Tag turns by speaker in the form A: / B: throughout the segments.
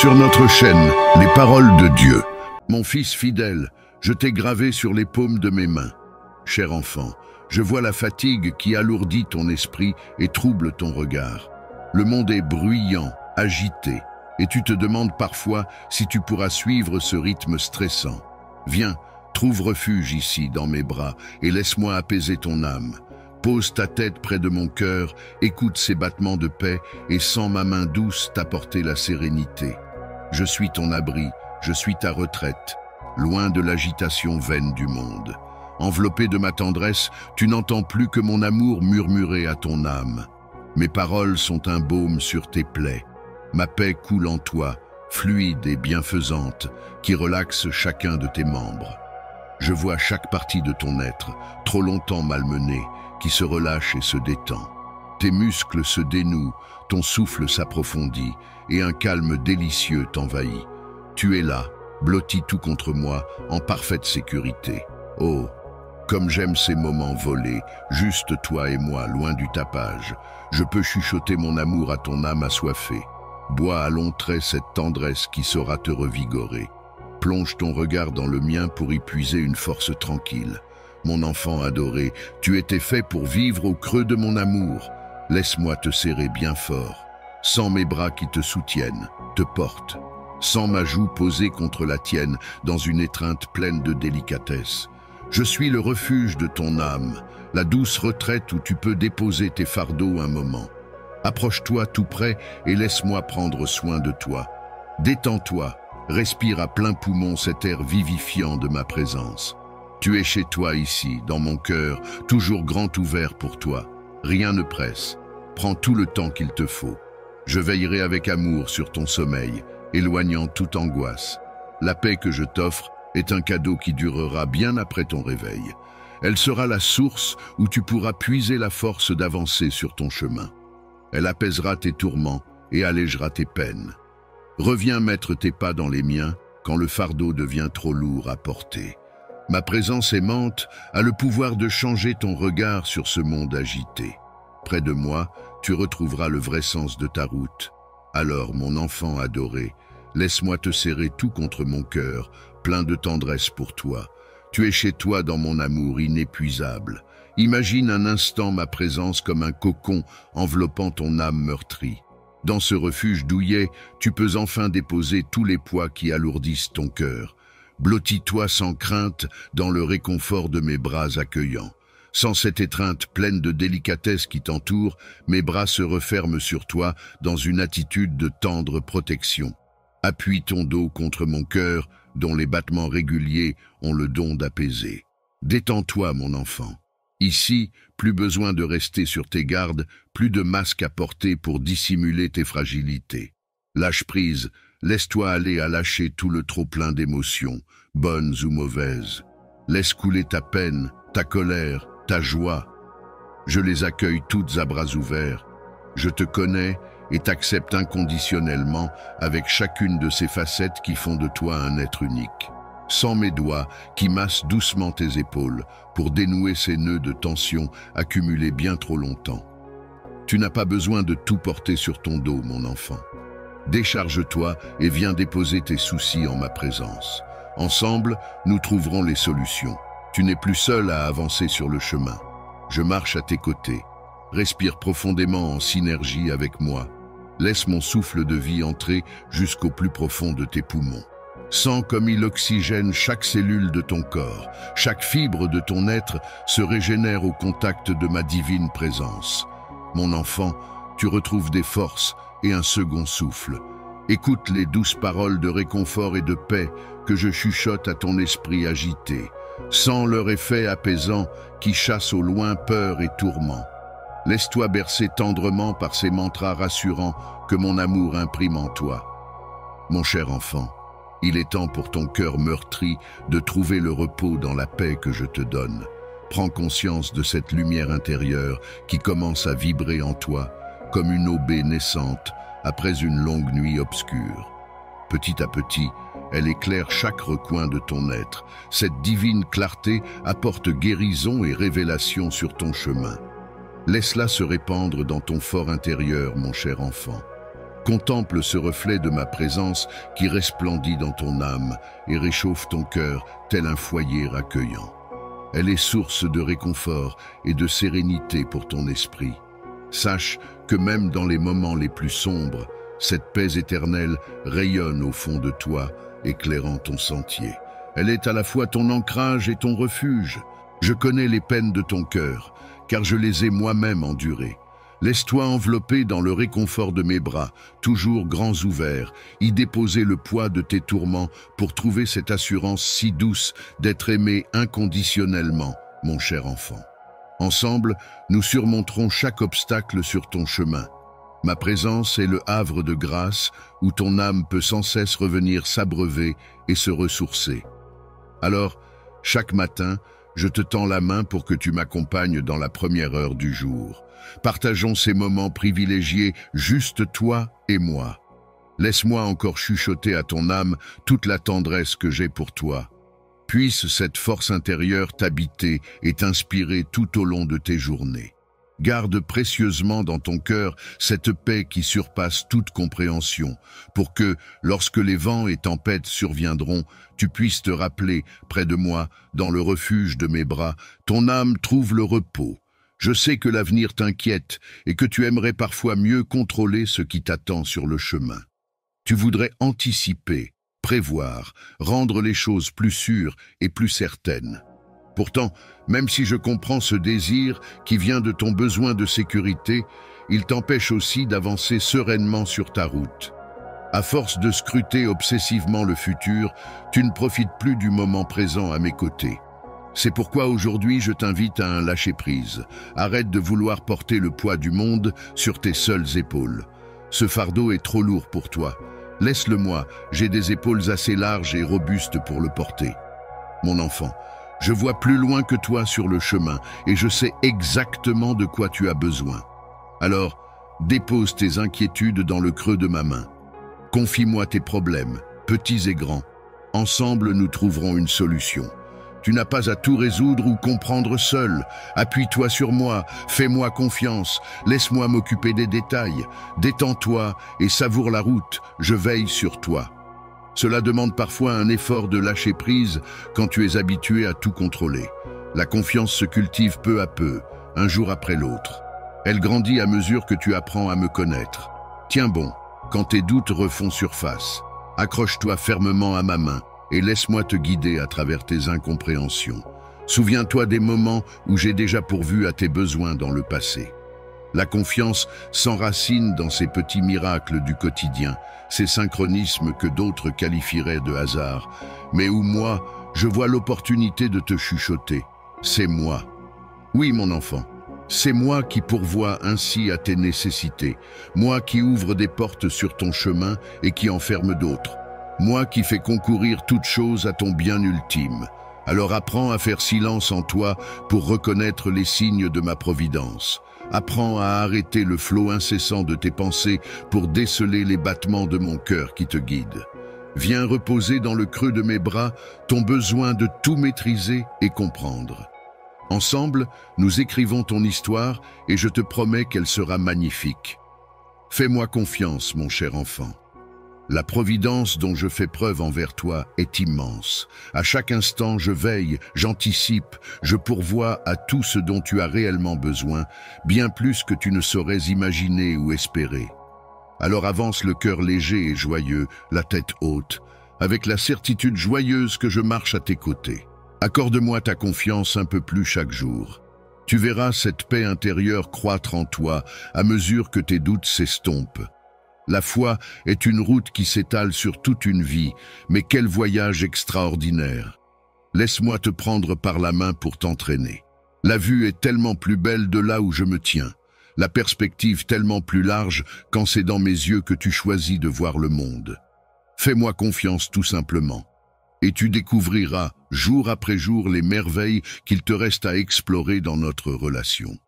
A: sur notre chaîne, les paroles de Dieu. Mon fils fidèle, je t'ai gravé sur les paumes de mes mains. Cher enfant, je vois la fatigue qui alourdit ton esprit et trouble ton regard. Le monde est bruyant, agité, et tu te demandes parfois si tu pourras suivre ce rythme stressant. Viens, trouve refuge ici dans mes bras et laisse-moi apaiser ton âme. Pose ta tête près de mon cœur, écoute ces battements de paix et sens ma main douce t'apporter la sérénité. Je suis ton abri, je suis ta retraite, loin de l'agitation vaine du monde. Enveloppé de ma tendresse, tu n'entends plus que mon amour murmurer à ton âme. Mes paroles sont un baume sur tes plaies. Ma paix coule en toi, fluide et bienfaisante, qui relaxe chacun de tes membres. Je vois chaque partie de ton être, trop longtemps malmenée, qui se relâche et se détend. Tes muscles se dénouent, ton souffle s'approfondit, et un calme délicieux t'envahit. Tu es là, blotti tout contre moi, en parfaite sécurité. Oh, comme j'aime ces moments volés, juste toi et moi, loin du tapage. Je peux chuchoter mon amour à ton âme assoiffée. Bois à longs traits cette tendresse qui saura te revigorer. Plonge ton regard dans le mien pour y puiser une force tranquille. Mon enfant adoré, tu étais fait pour vivre au creux de mon amour. Laisse-moi te serrer bien fort. Sens mes bras qui te soutiennent, te portent. Sens ma joue posée contre la tienne dans une étreinte pleine de délicatesse. Je suis le refuge de ton âme, la douce retraite où tu peux déposer tes fardeaux un moment. Approche-toi tout près et laisse-moi prendre soin de toi. Détends-toi, respire à plein poumon cet air vivifiant de ma présence. Tu es chez toi ici, dans mon cœur, toujours grand ouvert pour toi. Rien ne presse. Prends tout le temps qu'il te faut. Je veillerai avec amour sur ton sommeil, éloignant toute angoisse. La paix que je t'offre est un cadeau qui durera bien après ton réveil. Elle sera la source où tu pourras puiser la force d'avancer sur ton chemin. Elle apaisera tes tourments et allégera tes peines. Reviens mettre tes pas dans les miens quand le fardeau devient trop lourd à porter. Ma présence aimante a le pouvoir de changer ton regard sur ce monde agité. Près de moi, tu retrouveras le vrai sens de ta route. Alors, mon enfant adoré, laisse-moi te serrer tout contre mon cœur, plein de tendresse pour toi. Tu es chez toi dans mon amour inépuisable. Imagine un instant ma présence comme un cocon enveloppant ton âme meurtrie. Dans ce refuge douillet, tu peux enfin déposer tous les poids qui alourdissent ton cœur. Blottis-toi sans crainte dans le réconfort de mes bras accueillants. Sans cette étreinte pleine de délicatesse qui t'entoure, mes bras se referment sur toi dans une attitude de tendre protection. Appuie ton dos contre mon cœur, dont les battements réguliers ont le don d'apaiser. Détends-toi, mon enfant. Ici, plus besoin de rester sur tes gardes, plus de masque à porter pour dissimuler tes fragilités. Lâche prise, laisse-toi aller à lâcher tout le trop-plein d'émotions, bonnes ou mauvaises. Laisse couler ta peine, ta colère, ta joie. Je les accueille toutes à bras ouverts. Je te connais et t'accepte inconditionnellement avec chacune de ces facettes qui font de toi un être unique. Sens mes doigts qui massent doucement tes épaules pour dénouer ces nœuds de tension accumulés bien trop longtemps. Tu n'as pas besoin de tout porter sur ton dos, mon enfant. Décharge-toi et viens déposer tes soucis en ma présence. Ensemble, nous trouverons les solutions. Tu n'es plus seul à avancer sur le chemin. Je marche à tes côtés. Respire profondément en synergie avec moi. Laisse mon souffle de vie entrer jusqu'au plus profond de tes poumons. Sens comme il oxygène chaque cellule de ton corps. Chaque fibre de ton être se régénère au contact de ma divine présence. Mon enfant, tu retrouves des forces et un second souffle. Écoute les douces paroles de réconfort et de paix que je chuchote à ton esprit agité. Sens leur effet apaisant qui chasse au loin peur et tourment. Laisse-toi bercer tendrement par ces mantras rassurants que mon amour imprime en toi. Mon cher enfant, il est temps pour ton cœur meurtri de trouver le repos dans la paix que je te donne. Prends conscience de cette lumière intérieure qui commence à vibrer en toi, comme une aubée naissante après une longue nuit obscure. Petit à petit, elle éclaire chaque recoin de ton être. Cette divine clarté apporte guérison et révélation sur ton chemin. Laisse-la se répandre dans ton fort intérieur, mon cher enfant. Contemple ce reflet de ma présence qui resplendit dans ton âme et réchauffe ton cœur tel un foyer accueillant. Elle est source de réconfort et de sérénité pour ton esprit. Sache que même dans les moments les plus sombres, cette paix éternelle rayonne au fond de toi, éclairant ton sentier. Elle est à la fois ton ancrage et ton refuge. Je connais les peines de ton cœur, car je les ai moi-même endurées. Laisse-toi envelopper dans le réconfort de mes bras, toujours grands ouverts, y déposer le poids de tes tourments pour trouver cette assurance si douce d'être aimé inconditionnellement, mon cher enfant. Ensemble, nous surmonterons chaque obstacle sur ton chemin. Ma présence est le havre de grâce où ton âme peut sans cesse revenir s'abreuver et se ressourcer. Alors, chaque matin, je te tends la main pour que tu m'accompagnes dans la première heure du jour. Partageons ces moments privilégiés, juste toi et moi. Laisse-moi encore chuchoter à ton âme toute la tendresse que j'ai pour toi. Puisse cette force intérieure t'habiter et t'inspirer tout au long de tes journées. Garde précieusement dans ton cœur cette paix qui surpasse toute compréhension, pour que, lorsque les vents et tempêtes surviendront, tu puisses te rappeler, près de moi, dans le refuge de mes bras, ton âme trouve le repos. Je sais que l'avenir t'inquiète et que tu aimerais parfois mieux contrôler ce qui t'attend sur le chemin. Tu voudrais anticiper, prévoir, rendre les choses plus sûres et plus certaines. Pourtant, même si je comprends ce désir qui vient de ton besoin de sécurité, il t'empêche aussi d'avancer sereinement sur ta route. À force de scruter obsessivement le futur, tu ne profites plus du moment présent à mes côtés. C'est pourquoi aujourd'hui je t'invite à un lâcher-prise. Arrête de vouloir porter le poids du monde sur tes seules épaules. Ce fardeau est trop lourd pour toi. Laisse-le-moi, j'ai des épaules assez larges et robustes pour le porter. Mon enfant, je vois plus loin que toi sur le chemin et je sais exactement de quoi tu as besoin. Alors, dépose tes inquiétudes dans le creux de ma main. Confie-moi tes problèmes, petits et grands. Ensemble, nous trouverons une solution. Tu n'as pas à tout résoudre ou comprendre seul. Appuie-toi sur moi, fais-moi confiance, laisse-moi m'occuper des détails. Détends-toi et savoure la route, je veille sur toi. Cela demande parfois un effort de lâcher prise quand tu es habitué à tout contrôler. La confiance se cultive peu à peu, un jour après l'autre. Elle grandit à mesure que tu apprends à me connaître. Tiens bon, quand tes doutes refont surface, accroche-toi fermement à ma main et laisse-moi te guider à travers tes incompréhensions. Souviens-toi des moments où j'ai déjà pourvu à tes besoins dans le passé. La confiance s'enracine dans ces petits miracles du quotidien, ces synchronismes que d'autres qualifieraient de hasard, mais où moi, je vois l'opportunité de te chuchoter. C'est moi. Oui, mon enfant, c'est moi qui pourvois ainsi à tes nécessités, moi qui ouvre des portes sur ton chemin et qui en ferme d'autres. Moi qui fais concourir toute chose à ton bien ultime. Alors apprends à faire silence en toi pour reconnaître les signes de ma providence. Apprends à arrêter le flot incessant de tes pensées pour déceler les battements de mon cœur qui te guide. Viens reposer dans le creux de mes bras ton besoin de tout maîtriser et comprendre. Ensemble, nous écrivons ton histoire et je te promets qu'elle sera magnifique. Fais-moi confiance, mon cher enfant. La providence dont je fais preuve envers toi est immense. À chaque instant, je veille, j'anticipe, je pourvois à tout ce dont tu as réellement besoin, bien plus que tu ne saurais imaginer ou espérer. Alors avance le cœur léger et joyeux, la tête haute, avec la certitude joyeuse que je marche à tes côtés. Accorde-moi ta confiance un peu plus chaque jour. Tu verras cette paix intérieure croître en toi à mesure que tes doutes s'estompent. La foi est une route qui s'étale sur toute une vie, mais quel voyage extraordinaire! Laisse-moi te prendre par la main pour t'entraîner. La vue est tellement plus belle de là où je me tiens, la perspective tellement plus large quand c'est dans mes yeux que tu choisis de voir le monde. Fais-moi confiance tout simplement, et tu découvriras jour après jour les merveilles qu'il te reste à explorer dans notre relation.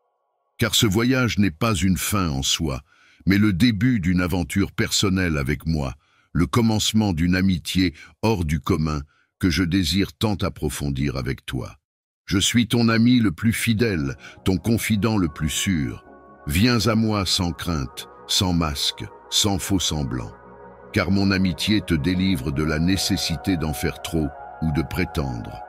A: Car ce voyage n'est pas une fin en soi, mais le début d'une aventure personnelle avec moi, le commencement d'une amitié hors du commun que je désire tant approfondir avec toi. Je suis ton ami le plus fidèle, ton confident le plus sûr. Viens à moi sans crainte, sans masque, sans faux semblant. Car mon amitié te délivre de la nécessité d'en faire trop ou de prétendre.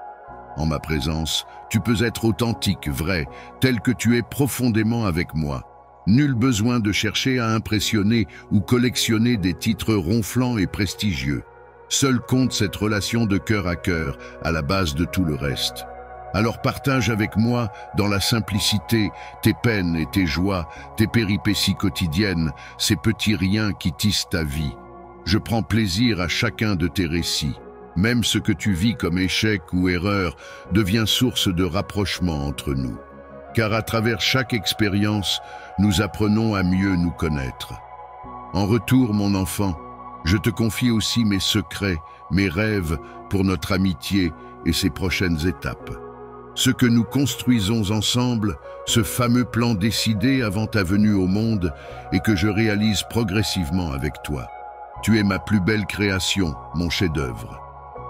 A: En ma présence, tu peux être authentique, vrai, tel que tu es profondément avec moi. Nul besoin de chercher à impressionner ou collectionner des titres ronflants et prestigieux. Seul compte cette relation de cœur à cœur, à la base de tout le reste. Alors partage avec moi, dans la simplicité, tes peines et tes joies, tes péripéties quotidiennes, ces petits riens qui tissent ta vie. Je prends plaisir à chacun de tes récits. Même ce que tu vis comme échec ou erreur devient source de rapprochement entre nous. Car à travers chaque expérience, nous apprenons à mieux nous connaître. En retour, mon enfant, je te confie aussi mes secrets, mes rêves pour notre amitié et ses prochaines étapes. Ce que nous construisons ensemble, ce fameux plan décidé avant ta venue au monde et que je réalise progressivement avec toi. Tu es ma plus belle création, mon chef-d'œuvre.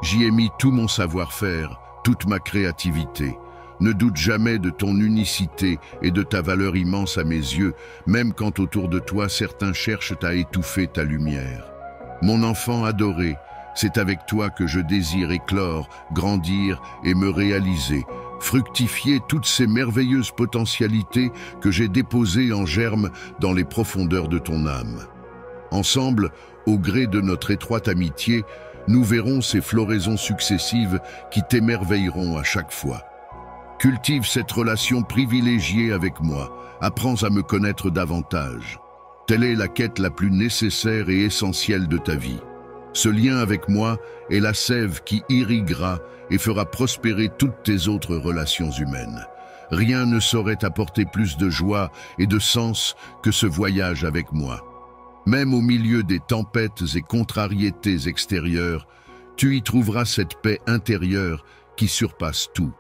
A: J'y ai mis tout mon savoir-faire, toute ma créativité. Ne doute jamais de ton unicité et de ta valeur immense à mes yeux, même quand autour de toi certains cherchent à étouffer ta lumière. Mon enfant adoré, c'est avec toi que je désire éclore, grandir et me réaliser, fructifier toutes ces merveilleuses potentialités que j'ai déposées en germe dans les profondeurs de ton âme. Ensemble, au gré de notre étroite amitié, nous verrons ces floraisons successives qui t'émerveilleront à chaque fois. Cultive cette relation privilégiée avec moi, apprends à me connaître davantage. Telle est la quête la plus nécessaire et essentielle de ta vie. Ce lien avec moi est la sève qui irriguera et fera prospérer toutes tes autres relations humaines. Rien ne saurait apporter plus de joie et de sens que ce voyage avec moi. Même au milieu des tempêtes et contrariétés extérieures, tu y trouveras cette paix intérieure qui surpasse tout.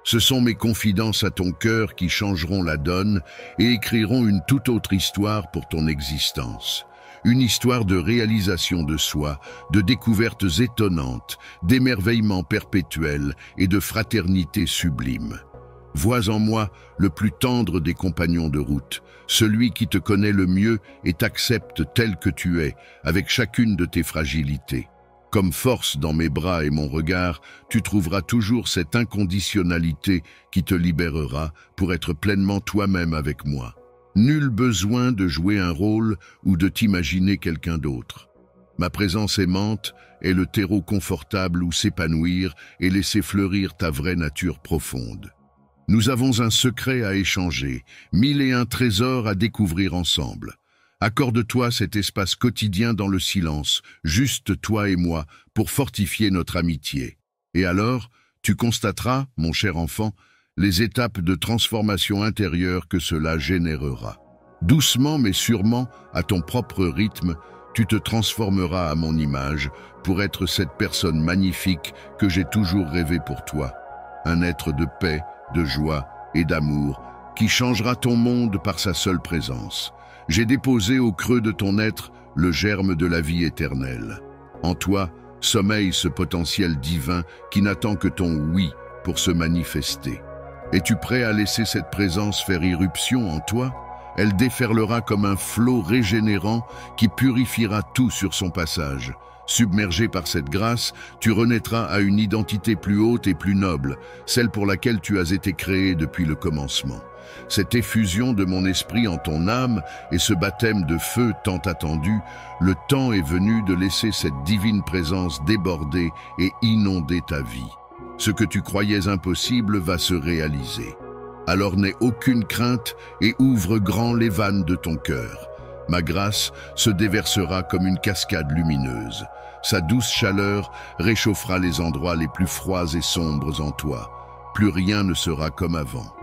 A: Ce sont mes confidences à ton cœur qui changeront la donne et écriront une toute autre histoire pour ton existence. Une histoire de réalisation de soi, de découvertes étonnantes, d'émerveillement perpétuel et de fraternité sublime. Vois en moi le plus tendre des compagnons de route, celui qui te connaît le mieux et t'accepte tel que tu es, avec chacune de tes fragilités. Comme force dans mes bras et mon regard, tu trouveras toujours cette inconditionnalité qui te libérera pour être pleinement toi-même avec moi. Nul besoin de jouer un rôle ou de t'imaginer quelqu'un d'autre. Ma présence aimante est le terreau confortable où s'épanouir et laisser fleurir ta vraie nature profonde. Nous avons un secret à échanger, 1001 trésors à découvrir ensemble. Accorde-toi cet espace quotidien dans le silence, juste toi et moi, pour fortifier notre amitié. Et alors, tu constateras, mon cher enfant, les étapes de transformation intérieure que cela générera. Doucement mais sûrement, à ton propre rythme, tu te transformeras à mon image pour être cette personne magnifique que j'ai toujours rêvé pour toi. Un être de paix, de joie et d'amour qui changera ton monde par sa seule présence. J'ai déposé au creux de ton être le germe de la vie éternelle. En toi, sommeille ce potentiel divin qui n'attend que ton oui pour se manifester. Es-tu prêt à laisser cette présence faire irruption en toi? Elle déferlera comme un flot régénérant qui purifiera tout sur son passage. Submergé par cette grâce, tu renaîtras à une identité plus haute et plus noble, celle pour laquelle tu as été créé depuis le commencement. Cette effusion de mon esprit en ton âme et ce baptême de feu tant attendu, le temps est venu de laisser cette divine présence déborder et inonder ta vie. Ce que tu croyais impossible va se réaliser. Alors n'aie aucune crainte et ouvre grand les vannes de ton cœur. Ma grâce se déversera comme une cascade lumineuse. Sa douce chaleur réchauffera les endroits les plus froids et sombres en toi. Plus rien ne sera comme avant.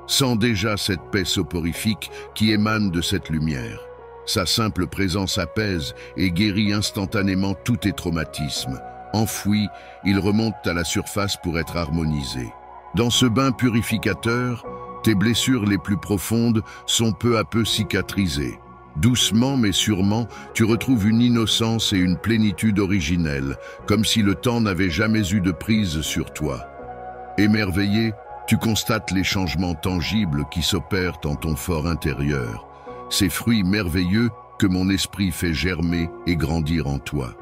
A: Sens déjà cette paix soporifique qui émane de cette lumière. Sa simple présence apaise et guérit instantanément tous tes traumatismes. Enfouis, ils remontent à la surface pour être harmonisés. Dans ce bain purificateur, tes blessures les plus profondes sont peu à peu cicatrisées. Doucement mais sûrement, tu retrouves une innocence et une plénitude originelle, comme si le temps n'avait jamais eu de prise sur toi. Émerveillé, tu constates les changements tangibles qui s'opèrent en ton fort intérieur. Ces fruits merveilleux que mon esprit fait germer et grandir en toi.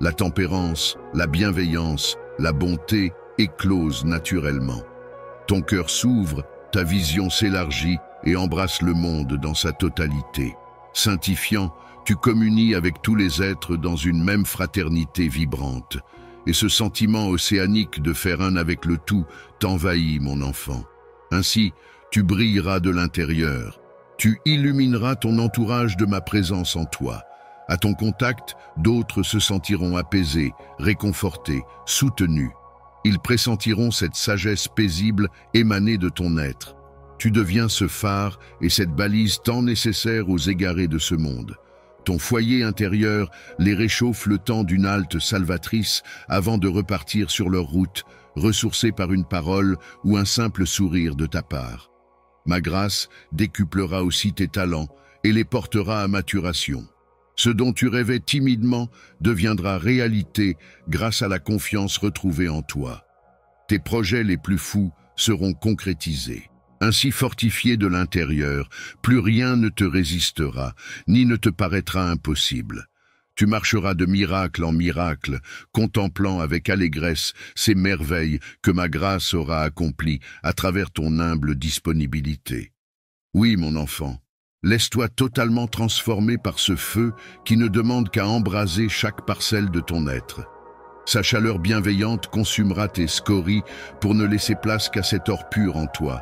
A: La tempérance, la bienveillance, la bonté éclosent naturellement. Ton cœur s'ouvre, ta vision s'élargit et embrasse le monde dans sa totalité. Sanctifiant, tu communies avec tous les êtres dans une même fraternité vibrante. Et ce sentiment océanique de faire un avec le tout t'envahit, mon enfant. Ainsi, tu brilleras de l'intérieur. Tu illumineras ton entourage de ma présence en toi. À ton contact, d'autres se sentiront apaisés, réconfortés, soutenus. Ils pressentiront cette sagesse paisible émanée de ton être. Tu deviens ce phare et cette balise tant nécessaire aux égarés de ce monde. Ton foyer intérieur les réchauffe le temps d'une halte salvatrice avant de repartir sur leur route, ressourcés par une parole ou un simple sourire de ta part. Ma grâce décuplera aussi tes talents et les portera à maturation. Ce dont tu rêvais timidement deviendra réalité grâce à la confiance retrouvée en toi. Tes projets les plus fous seront concrétisés. Ainsi fortifié de l'intérieur, plus rien ne te résistera, ni ne te paraîtra impossible. Tu marcheras de miracle en miracle, contemplant avec allégresse ces merveilles que ma grâce aura accomplies à travers ton humble disponibilité. Oui, mon enfant, laisse-toi totalement transformer par ce feu qui ne demande qu'à embraser chaque parcelle de ton être. Sa chaleur bienveillante consumera tes scories pour ne laisser place qu'à cet or pur en toi,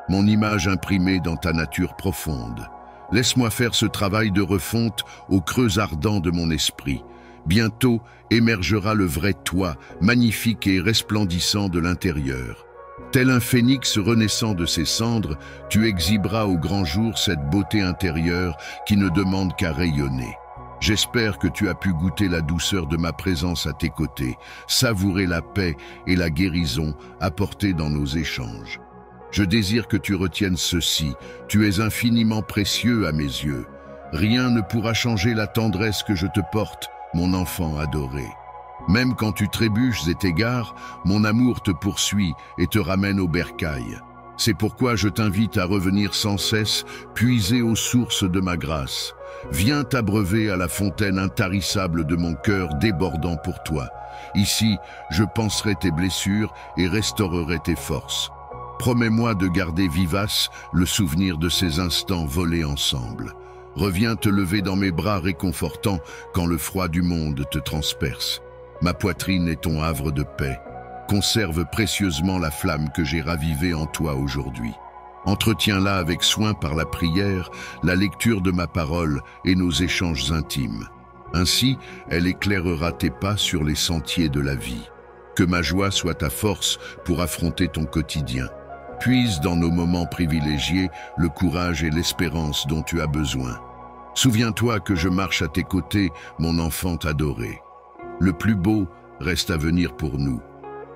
A: mon image imprimée dans ta nature profonde. Laisse-moi faire ce travail de refonte au creux ardent de mon esprit. Bientôt émergera le vrai toi, magnifique et resplendissant de l'intérieur. Tel un phénix renaissant de ses cendres, tu exhiberas au grand jour cette beauté intérieure qui ne demande qu'à rayonner. J'espère que tu as pu goûter la douceur de ma présence à tes côtés, savourer la paix et la guérison apportées dans nos échanges. Je désire que tu retiennes ceci, tu es infiniment précieux à mes yeux. Rien ne pourra changer la tendresse que je te porte, mon enfant adoré. Même quand tu trébuches et t'égares, mon amour te poursuit et te ramène au bercail. C'est pourquoi je t'invite à revenir sans cesse, puiser aux sources de ma grâce. Viens t'abreuver à la fontaine intarissable de mon cœur débordant pour toi. Ici, je panserai tes blessures et restaurerai tes forces. Promets-moi de garder vivace le souvenir de ces instants volés ensemble. Reviens te lever dans mes bras réconfortants quand le froid du monde te transperce. Ma poitrine est ton havre de paix. Conserve précieusement la flamme que j'ai ravivée en toi aujourd'hui. Entretiens-la avec soin par la prière, la lecture de ma parole et nos échanges intimes. Ainsi, elle éclairera tes pas sur les sentiers de la vie. Que ma joie soit ta force pour affronter ton quotidien. Puise dans nos moments privilégiés le courage et l'espérance dont tu as besoin. Souviens-toi que je marche à tes côtés, mon enfant adoré. Le plus beau reste à venir pour nous.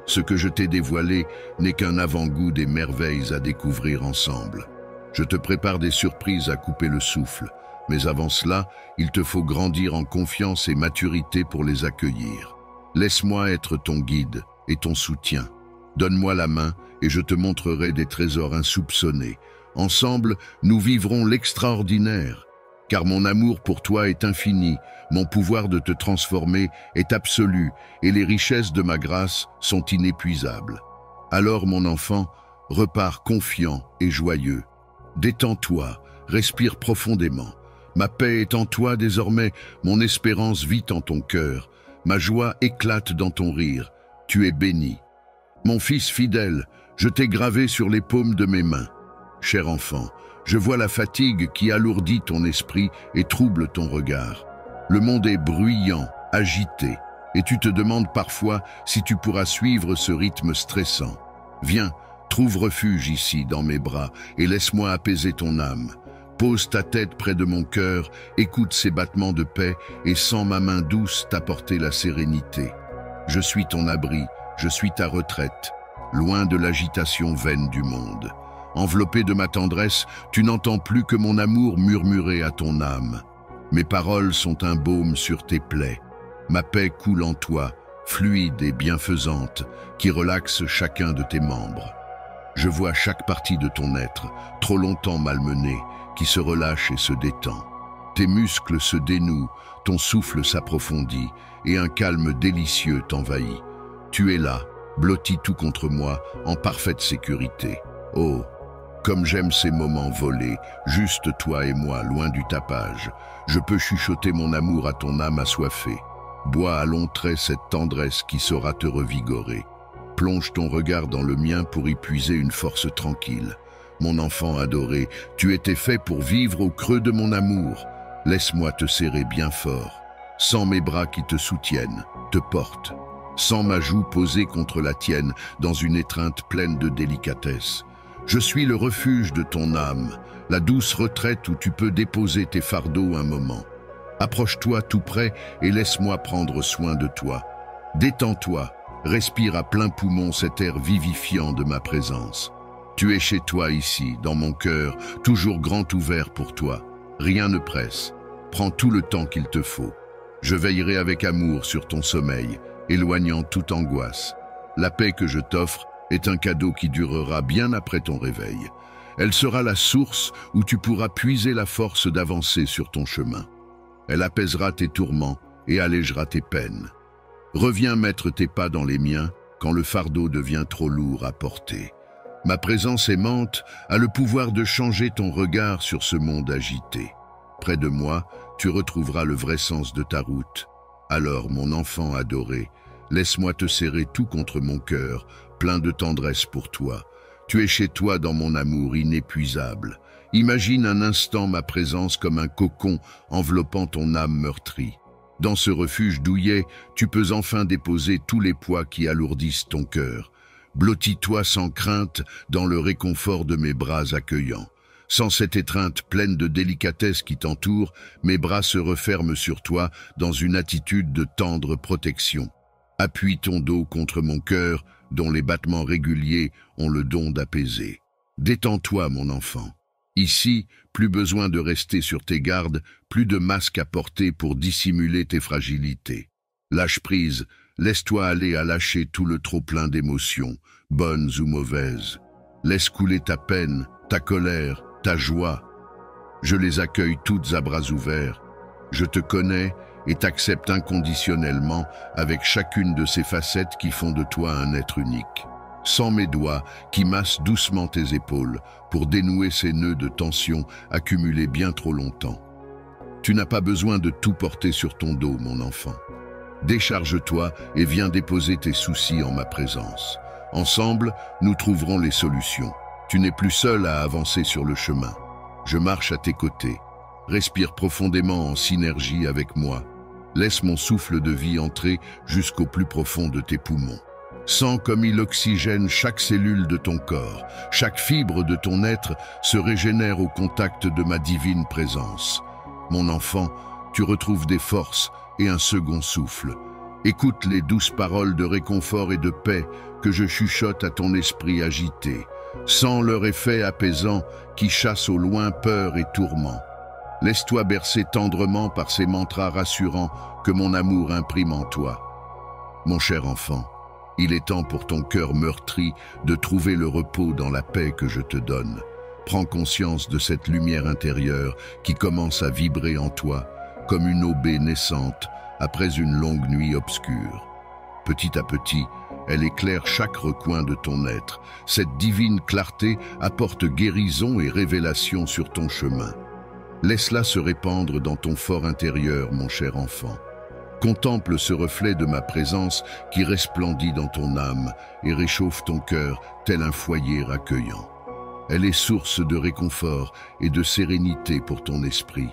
A: Ce que je t'ai dévoilé n'est qu'un avant-goût des merveilles à découvrir ensemble. Je te prépare des surprises à couper le souffle, mais avant cela, il te faut grandir en confiance et maturité pour les accueillir. Laisse-moi être ton guide et ton soutien. Donne-moi la main et je te montrerai des trésors insoupçonnés. Ensemble, nous vivrons l'extraordinaire, car mon amour pour toi est infini, mon pouvoir de te transformer est absolu et les richesses de ma grâce sont inépuisables. Alors, mon enfant, repars confiant et joyeux. Détends-toi, respire profondément. Ma paix est en toi désormais, mon espérance vit en ton cœur. Ma joie éclate dans ton rire. Tu es béni. Mon fils fidèle, je t'ai gravé sur les paumes de mes mains. Cher enfant, je vois la fatigue qui alourdit ton esprit et trouble ton regard. Le monde est bruyant, agité, et tu te demandes parfois si tu pourras suivre ce rythme stressant. Viens, trouve refuge ici dans mes bras et laisse-moi apaiser ton âme. Pose ta tête près de mon cœur, écoute ces battements de paix et sens ma main douce t'apporter la sérénité. Je suis ton abri, je suis ta retraite, loin de l'agitation vaine du monde. Enveloppé de ma tendresse, tu n'entends plus que mon amour murmurer à ton âme. Mes paroles sont un baume sur tes plaies. Ma paix coule en toi, fluide et bienfaisante, qui relaxe chacun de tes membres. Je vois chaque partie de ton être, trop longtemps malmenée, qui se relâche et se détend. Tes muscles se dénouent, ton souffle s'approfondit, et un calme délicieux t'envahit. Tu es là, blotti tout contre moi, en parfaite sécurité. Oh, comme j'aime ces moments volés, juste toi et moi, loin du tapage. Je peux chuchoter mon amour à ton âme assoiffée. Bois à longs traits cette tendresse qui saura te revigorer. Plonge ton regard dans le mien pour y puiser une force tranquille. Mon enfant adoré, tu étais fait pour vivre au creux de mon amour. Laisse-moi te serrer bien fort. Sans mes bras qui te soutiennent, te portent. Sans ma joue posée contre la tienne, dans une étreinte pleine de délicatesse. Je suis le refuge de ton âme, la douce retraite où tu peux déposer tes fardeaux un moment. Approche-toi tout près et laisse-moi prendre soin de toi. Détends-toi, respire à plein poumon cet air vivifiant de ma présence. Tu es chez toi ici, dans mon cœur, toujours grand ouvert pour toi. Rien ne presse. Prends tout le temps qu'il te faut. Je veillerai avec amour sur ton sommeil, éloignant toute angoisse. La paix que je t'offre est un cadeau qui durera bien après ton réveil. Elle sera la source où tu pourras puiser la force d'avancer sur ton chemin. Elle apaisera tes tourments et allégera tes peines. Reviens mettre tes pas dans les miens quand le fardeau devient trop lourd à porter. Ma présence aimante a le pouvoir de changer ton regard sur ce monde agité. Près de moi, tu retrouveras le vrai sens de ta route. Alors, mon enfant adoré, laisse-moi te serrer tout contre mon cœur, plein de tendresse pour toi. Tu es chez toi dans mon amour inépuisable. Imagine un instant ma présence comme un cocon enveloppant ton âme meurtrie. Dans ce refuge douillet, tu peux enfin déposer tous les poids qui alourdissent ton cœur. Blottis-toi sans crainte dans le réconfort de mes bras accueillants. Sans cette étreinte pleine de délicatesse qui t'entoure, mes bras se referment sur toi dans une attitude de tendre protection. Appuie ton dos contre mon cœur, dont les battements réguliers ont le don d'apaiser. Détends-toi, mon enfant. Ici, plus besoin de rester sur tes gardes, plus de masque à porter pour dissimuler tes fragilités. Lâche prise, laisse-toi aller à lâcher tout le trop-plein d'émotions, bonnes ou mauvaises. Laisse couler ta peine, ta colère, ta joie. Je les accueille toutes à bras ouverts. Je te connais et t'accepte inconditionnellement avec chacune de ces facettes qui font de toi un être unique. Sens mes doigts qui massent doucement tes épaules pour dénouer ces nœuds de tension accumulés bien trop longtemps. Tu n'as pas besoin de tout porter sur ton dos, mon enfant. Décharge-toi et viens déposer tes soucis en ma présence. Ensemble, nous trouverons les solutions. Tu n'es plus seul à avancer sur le chemin. Je marche à tes côtés. Respire profondément en synergie avec moi. Laisse mon souffle de vie entrer jusqu'au plus profond de tes poumons. Sens comme il oxygène chaque cellule de ton corps. Chaque fibre de ton être se régénère au contact de ma divine présence. Mon enfant, tu retrouves des forces et un second souffle. Écoute les douces paroles de réconfort et de paix que je chuchote à ton esprit agité. Sens leur effet apaisant qui chasse au loin peur et tourment. Laisse-toi bercer tendrement par ces mantras rassurants que mon amour imprime en toi. Mon cher enfant, il est temps pour ton cœur meurtri de trouver le repos dans la paix que je te donne. Prends conscience de cette lumière intérieure qui commence à vibrer en toi, comme une aubée naissante après une longue nuit obscure. Petit à petit, elle éclaire chaque recoin de ton être. Cette divine clarté apporte guérison et révélation sur ton chemin. Laisse-la se répandre dans ton fort intérieur, mon cher enfant. Contemple ce reflet de ma présence qui resplendit dans ton âme et réchauffe ton cœur tel un foyer accueillant. Elle est source de réconfort et de sérénité pour ton esprit.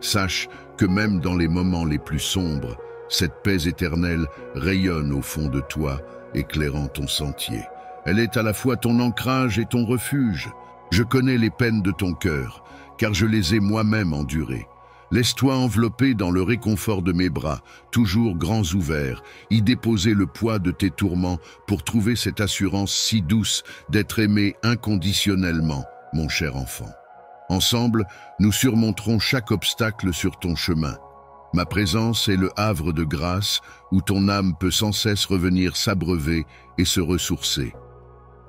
A: Sache que même dans les moments les plus sombres, cette paix éternelle rayonne au fond de toi, éclairant ton sentier. Elle est à la fois ton ancrage et ton refuge. Je connais les peines de ton cœur, car je les ai moi-même endurées. Laisse-toi envelopper dans le réconfort de mes bras, toujours grands ouverts, y déposer le poids de tes tourments pour trouver cette assurance si douce d'être aimé inconditionnellement, mon cher enfant. Ensemble, nous surmonterons chaque obstacle sur ton chemin. Ma présence est le havre de grâce où ton âme peut sans cesse revenir s'abreuver et se ressourcer.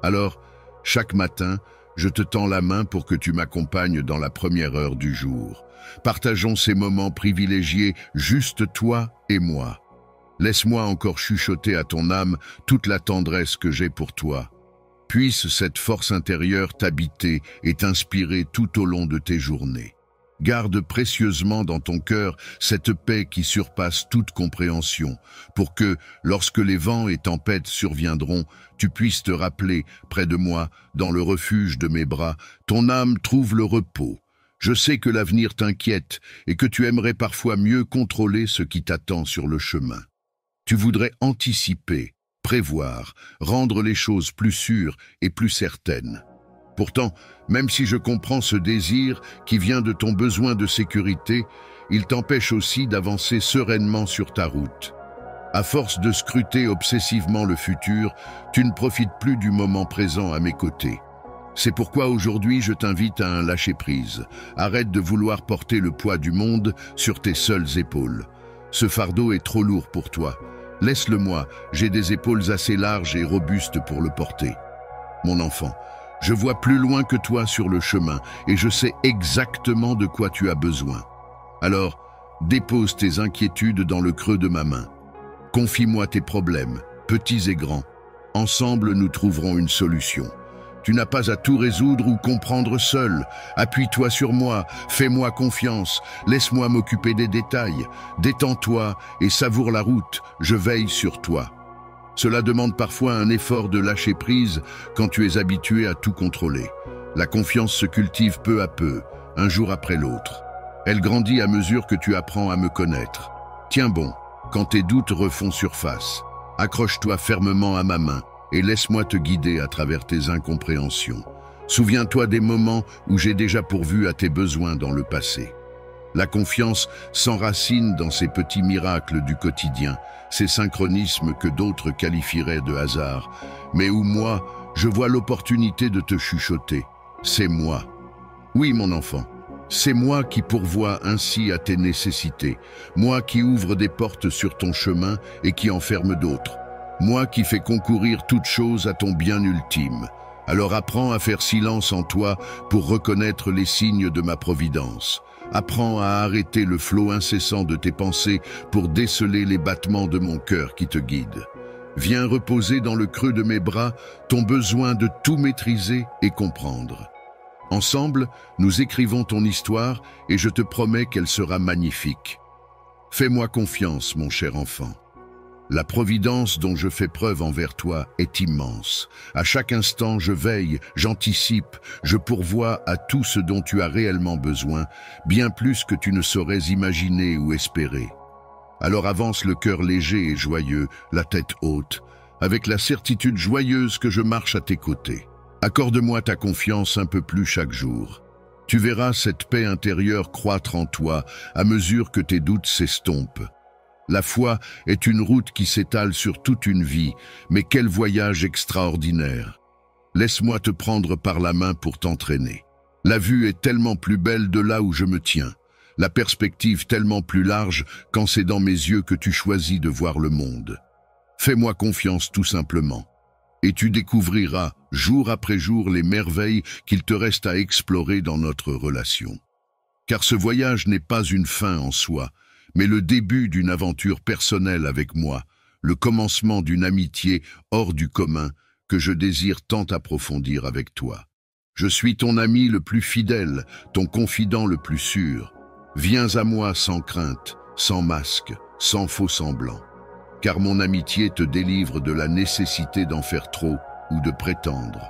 A: Alors, chaque matin, Je te tends la main pour que tu m'accompagnes dans la première heure du jour. Partageons ces moments privilégiés, juste toi et moi. Laisse-moi encore chuchoter à ton âme toute la tendresse que j'ai pour toi. Puisse cette force intérieure t'habiter et t'inspirer tout au long de tes journées. Garde précieusement dans ton cœur cette paix qui surpasse toute compréhension, pour que, lorsque les vents et tempêtes surviendront, tu puisses te rappeler, près de moi, dans le refuge de mes bras, ton âme trouve le repos. Je sais que l'avenir t'inquiète et que tu aimerais parfois mieux contrôler ce qui t'attend sur le chemin. Tu voudrais anticiper, prévoir, rendre les choses plus sûres et plus certaines. Pourtant, même si je comprends ce désir qui vient de ton besoin de sécurité, il t'empêche aussi d'avancer sereinement sur ta route. À force de scruter obsessivement le futur, tu ne profites plus du moment présent à mes côtés. C'est pourquoi aujourd'hui je t'invite à un lâcher-prise. Arrête de vouloir porter le poids du monde sur tes seules épaules. Ce fardeau est trop lourd pour toi. Laisse-le-moi, j'ai des épaules assez larges et robustes pour le porter. Mon enfant, je vois plus loin que toi sur le chemin et je sais exactement de quoi tu as besoin. Alors, dépose tes inquiétudes dans le creux de ma main. Confie-moi tes problèmes, petits et grands. Ensemble, nous trouverons une solution. Tu n'as pas à tout résoudre ou comprendre seul. Appuie-toi sur moi, fais-moi confiance, laisse-moi m'occuper des détails. Détends-toi et savoure la route, je veille sur toi. Cela demande parfois un effort de lâcher prise quand tu es habitué à tout contrôler. La confiance se cultive peu à peu, un jour après l'autre. Elle grandit à mesure que tu apprends à me connaître. Tiens bon, quand tes doutes refont surface, accroche-toi fermement à ma main et laisse-moi te guider à travers tes incompréhensions. Souviens-toi des moments où j'ai déjà pourvu à tes besoins dans le passé. La confiance s'enracine dans ces petits miracles du quotidien, ces synchronismes que d'autres qualifieraient de hasard, mais où moi, je vois l'opportunité de te chuchoter. C'est moi. Oui, mon enfant, c'est moi qui pourvois ainsi à tes nécessités, moi qui ouvre des portes sur ton chemin et qui en ferme d'autres, moi qui fais concourir toute chose à ton bien ultime. Alors apprends à faire silence en toi pour reconnaître les signes de ma providence. Apprends à arrêter le flot incessant de tes pensées pour déceler les battements de mon cœur qui te guide. Viens reposer dans le creux de mes bras ton besoin de tout maîtriser et comprendre. Ensemble, nous écrivons ton histoire et je te promets qu'elle sera magnifique. Fais-moi confiance, mon cher enfant. La providence dont je fais preuve envers toi est immense. À chaque instant, je veille, j'anticipe, je pourvois à tout ce dont tu as réellement besoin, bien plus que tu ne saurais imaginer ou espérer. Alors avance le cœur léger et joyeux, la tête haute, avec la certitude joyeuse que je marche à tes côtés. Accorde-moi ta confiance un peu plus chaque jour. Tu verras cette paix intérieure croître en toi à mesure que tes doutes s'estompent. La foi est une route qui s'étale sur toute une vie, mais quel voyage extraordinaire! Laisse-moi te prendre par la main pour t'entraîner. La vue est tellement plus belle de là où je me tiens, la perspective tellement plus large quand c'est dans mes yeux que tu choisis de voir le monde. Fais-moi confiance tout simplement, et tu découvriras jour après jour les merveilles qu'il te reste à explorer dans notre relation. Car ce voyage n'est pas une fin en soi, mais le début d'une aventure personnelle avec moi, le commencement d'une amitié hors du commun que je désire tant approfondir avec toi. Je suis ton ami le plus fidèle, ton confident le plus sûr. Viens à moi sans crainte, sans masque, sans faux semblant. Car mon amitié te délivre de la nécessité d'en faire trop ou de prétendre.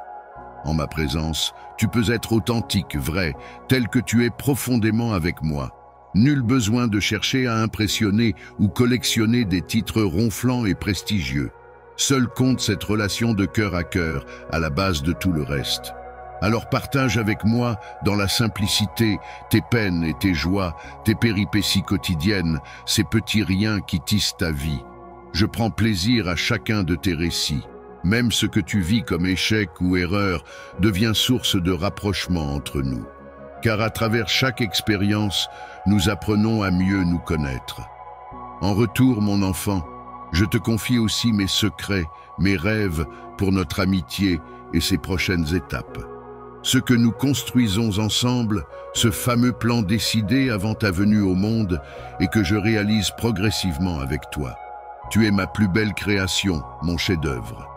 A: En ma présence, tu peux être authentique, vrai, tel que tu es profondément avec moi. Nul besoin de chercher à impressionner ou collectionner des titres ronflants et prestigieux. Seul compte cette relation de cœur à cœur, à la base de tout le reste. Alors partage avec moi, dans la simplicité, tes peines et tes joies, tes péripéties quotidiennes, ces petits riens qui tissent ta vie. Je prends plaisir à chacun de tes récits. Même ce que tu vis comme échec ou erreur devient source de rapprochement entre nous. Car à travers chaque expérience, nous apprenons à mieux nous connaître. En retour, mon enfant, je te confie aussi mes secrets, mes rêves pour notre amitié et ses prochaines étapes. Ce que nous construisons ensemble, ce fameux plan décidé avant ta venue au monde et que je réalise progressivement avec toi. Tu es ma plus belle création, mon chef-d'œuvre.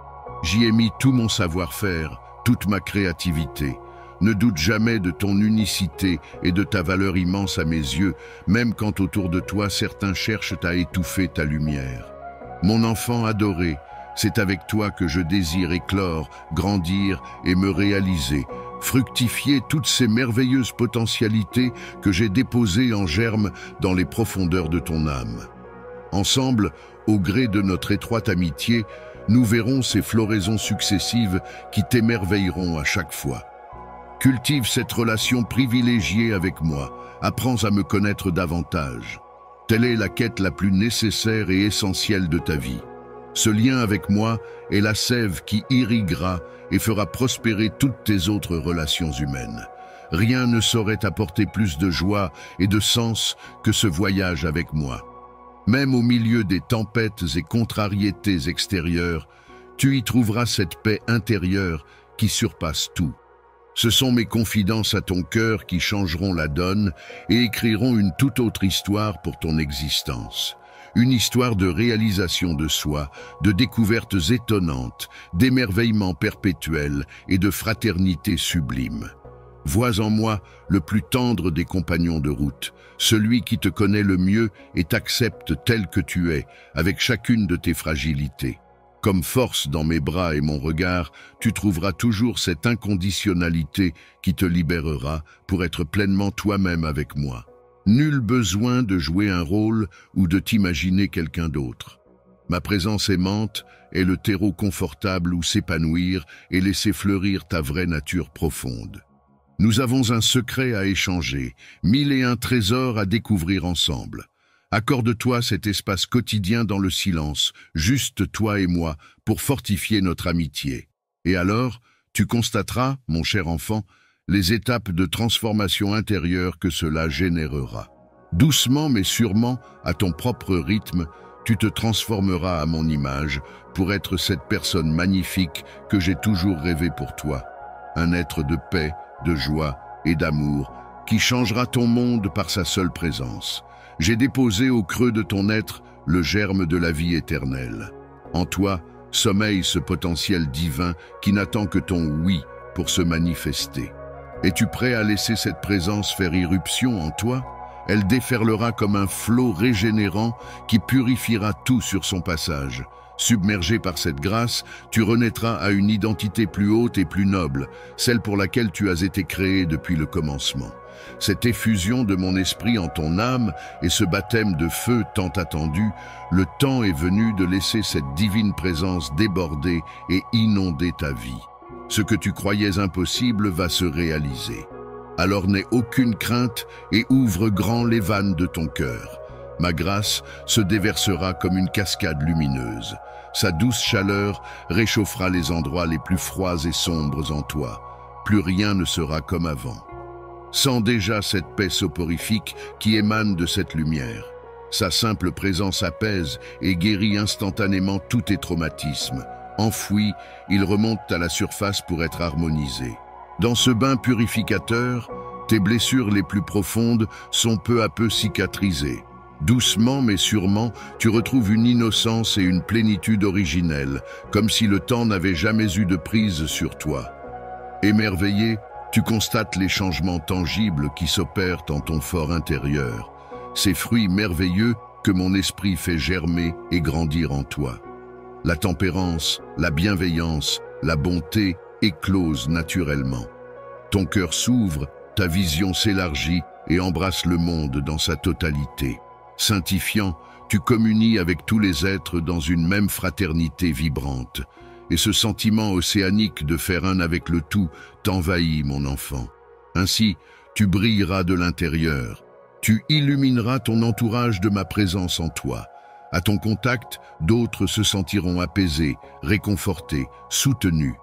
A: J'y ai mis tout mon savoir-faire, toute ma créativité. Ne doute jamais de ton unicité et de ta valeur immense à mes yeux, même quand autour de toi certains cherchent à étouffer ta lumière. Mon enfant adoré, c'est avec toi que je désire éclore, grandir et me réaliser, fructifier toutes ces merveilleuses potentialités que j'ai déposées en germe dans les profondeurs de ton âme. Ensemble, au gré de notre étroite amitié, nous verrons ces floraisons successives qui t'émerveilleront à chaque fois. Cultive cette relation privilégiée avec moi, apprends à me connaître davantage. Telle est la quête la plus nécessaire et essentielle de ta vie. Ce lien avec moi est la sève qui irriguera et fera prospérer toutes tes autres relations humaines. Rien ne saurait apporter plus de joie et de sens que ce voyage avec moi. Même au milieu des tempêtes et contrariétés extérieures, tu y trouveras cette paix intérieure qui surpasse tout. Ce sont mes confidences à ton cœur qui changeront la donne et écriront une toute autre histoire pour ton existence. Une histoire de réalisation de soi, de découvertes étonnantes, d'émerveillement perpétuel et de fraternité sublime. Vois en moi le plus tendre des compagnons de route, celui qui te connaît le mieux et t'accepte tel que tu es, avec chacune de tes fragilités. Comme force dans mes bras et mon regard, tu trouveras toujours cette inconditionnalité qui te libérera pour être pleinement toi-même avec moi. Nul besoin de jouer un rôle ou de t'imaginer quelqu'un d'autre. Ma présence aimante est le terreau confortable où s'épanouir et laisser fleurir ta vraie nature profonde. Nous avons un secret à échanger, 1001 trésors à découvrir ensemble. Accorde-toi cet espace quotidien dans le silence, juste toi et moi, pour fortifier notre amitié. Et alors, tu constateras, mon cher enfant, les étapes de transformation intérieure que cela générera. Doucement mais sûrement, à ton propre rythme, tu te transformeras à mon image pour être cette personne magnifique que j'ai toujours rêvé pour toi. Un être de paix, de joie et d'amour qui changera ton monde par sa seule présence. J'ai déposé au creux de ton être le germe de la vie éternelle. En toi, sommeille ce potentiel divin qui n'attend que ton oui pour se manifester. Es-tu prêt à laisser cette présence faire irruption en toi? Elle déferlera comme un flot régénérant qui purifiera tout sur son passage. Submergé par cette grâce, tu renaîtras à une identité plus haute et plus noble, celle pour laquelle tu as été créé depuis le commencement. Cette effusion de mon esprit en ton âme et ce baptême de feu tant attendu, le temps est venu de laisser cette divine présence déborder et inonder ta vie. Ce que tu croyais impossible va se réaliser. Alors n'aie aucune crainte et ouvre grand les vannes de ton cœur. Ma grâce se déversera comme une cascade lumineuse. Sa douce chaleur réchauffera les endroits les plus froids et sombres en toi. Plus rien ne sera comme avant. Sens déjà cette paix soporifique qui émane de cette lumière. Sa simple présence apaise et guérit instantanément tous tes traumatismes. Enfouis, ils remontent à la surface pour être harmonisés. Dans ce bain purificateur, tes blessures les plus profondes sont peu à peu cicatrisées. Doucement mais sûrement, tu retrouves une innocence et une plénitude originelle, comme si le temps n'avait jamais eu de prise sur toi. Émerveillé, tu constates les changements tangibles qui s'opèrent en ton fort intérieur, ces fruits merveilleux que mon esprit fait germer et grandir en toi. La tempérance, la bienveillance, la bonté éclosent naturellement. Ton cœur s'ouvre, ta vision s'élargit et embrasse le monde dans sa totalité. Sanctifiant, tu communies avec tous les êtres dans une même fraternité vibrante. Et ce sentiment océanique de faire un avec le tout t'envahit, mon enfant. Ainsi, tu brilleras de l'intérieur. Tu illumineras ton entourage de ma présence en toi. À ton contact, d'autres se sentiront apaisés, réconfortés, soutenus.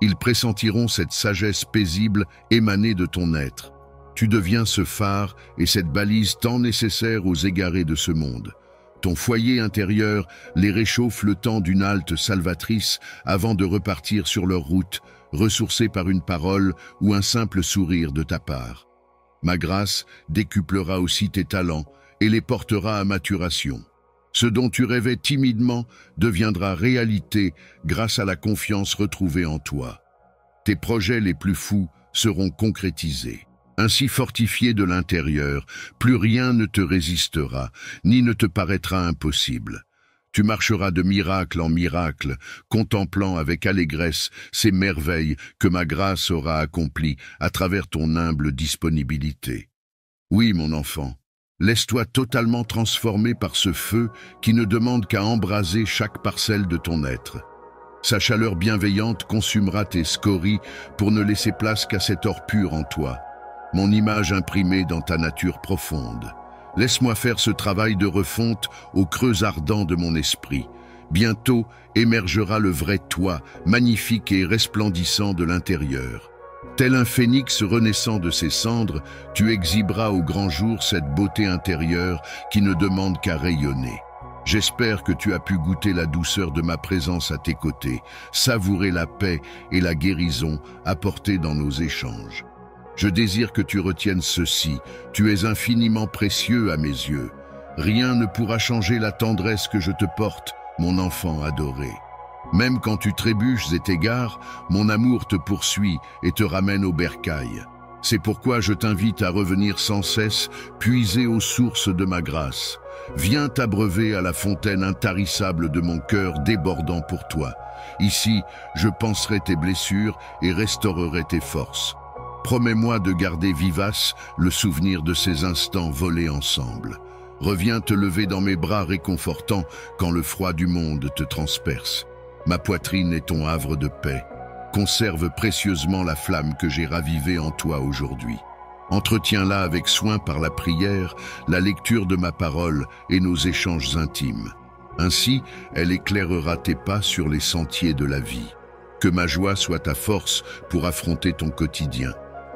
A: Ils pressentiront cette sagesse paisible émanée de ton être. Tu deviens ce phare et cette balise tant nécessaire aux égarés de ce monde. Ton foyer intérieur les réchauffe le temps d'une halte salvatrice avant de repartir sur leur route, ressourcés par une parole ou un simple sourire de ta part. Ma grâce décuplera aussi tes talents et les portera à maturation. Ce dont tu rêvais timidement deviendra réalité grâce à la confiance retrouvée en toi. Tes projets les plus fous seront concrétisés. Ainsi fortifié de l'intérieur, plus rien ne te résistera, ni ne te paraîtra impossible. Tu marcheras de miracle en miracle, contemplant avec allégresse ces merveilles que ma grâce aura accomplies à travers ton humble disponibilité. Oui, mon enfant, laisse-toi totalement transformer par ce feu qui ne demande qu'à embraser chaque parcelle de ton être. Sa chaleur bienveillante consumera tes scories pour ne laisser place qu'à cet or pur en toi, mon image imprimée dans ta nature profonde. Laisse-moi faire ce travail de refonte au creux ardent de mon esprit. Bientôt émergera le vrai toi, magnifique et resplendissant de l'intérieur. Tel un phénix renaissant de ses cendres, tu exhiberas au grand jour cette beauté intérieure qui ne demande qu'à rayonner. J'espère que tu as pu goûter la douceur de ma présence à tes côtés, savourer la paix et la guérison apportées dans nos échanges. Je désire que tu retiennes ceci, tu es infiniment précieux à mes yeux. Rien ne pourra changer la tendresse que je te porte, mon enfant adoré. Même quand tu trébuches et t'égares, mon amour te poursuit et te ramène au bercail. C'est pourquoi je t'invite à revenir sans cesse, puiser aux sources de ma grâce. Viens t'abreuver à la fontaine intarissable de mon cœur débordant pour toi. Ici, je panserai tes blessures et restaurerai tes forces. Promets-moi de garder vivace le souvenir de ces instants volés ensemble. Reviens te lever dans mes bras réconfortants quand le froid du monde te transperce. Ma poitrine est ton havre de paix. Conserve précieusement la flamme que j'ai ravivée en toi aujourd'hui. Entretiens-la avec soin par la prière, la lecture de ma parole et nos échanges intimes. Ainsi, elle éclairera tes pas sur les sentiers de la vie. Que ma joie soit ta force pour affronter ton quotidien.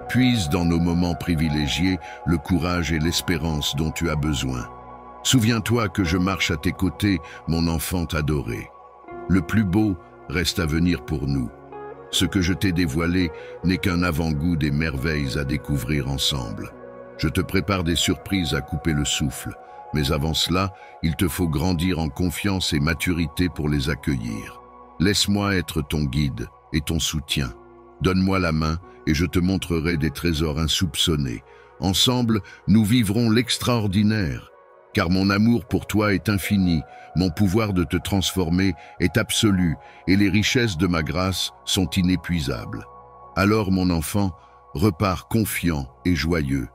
A: Puise dans nos moments privilégiés le courage et l'espérance dont tu as besoin. Souviens-toi que je marche à tes côtés, mon enfant adoré. Le plus beau reste à venir pour nous. Ce que je t'ai dévoilé n'est qu'un avant-goût des merveilles à découvrir ensemble. Je te prépare des surprises à couper le souffle, mais avant cela, il te faut grandir en confiance et maturité pour les accueillir. Laisse-moi être ton guide et ton soutien. Donne-moi la main et je te montrerai des trésors insoupçonnés. Ensemble, nous vivrons l'extraordinaire, car mon amour pour toi est infini, mon pouvoir de te transformer est absolu et les richesses de ma grâce sont inépuisables. Alors, mon enfant, repars confiant et joyeux.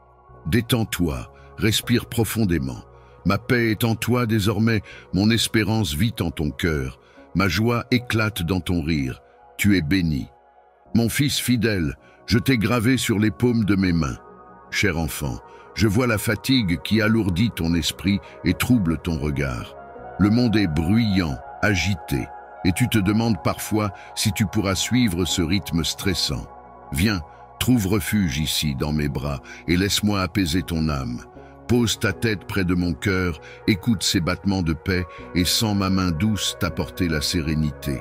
A: Détends-toi, respire profondément. Ma paix est en toi désormais, mon espérance vit en ton cœur. Ma joie éclate dans ton rire. Tu es béni. Mon fils fidèle, je t'ai gravé sur les paumes de mes mains. Cher enfant, je vois la fatigue qui alourdit ton esprit et trouble ton regard. Le monde est bruyant, agité, et tu te demandes parfois si tu pourras suivre ce rythme stressant. Viens, trouve refuge ici dans mes bras et laisse-moi apaiser ton âme. Pose ta tête près de mon cœur, écoute ces battements de paix et sens ma main douce t'apporter la sérénité.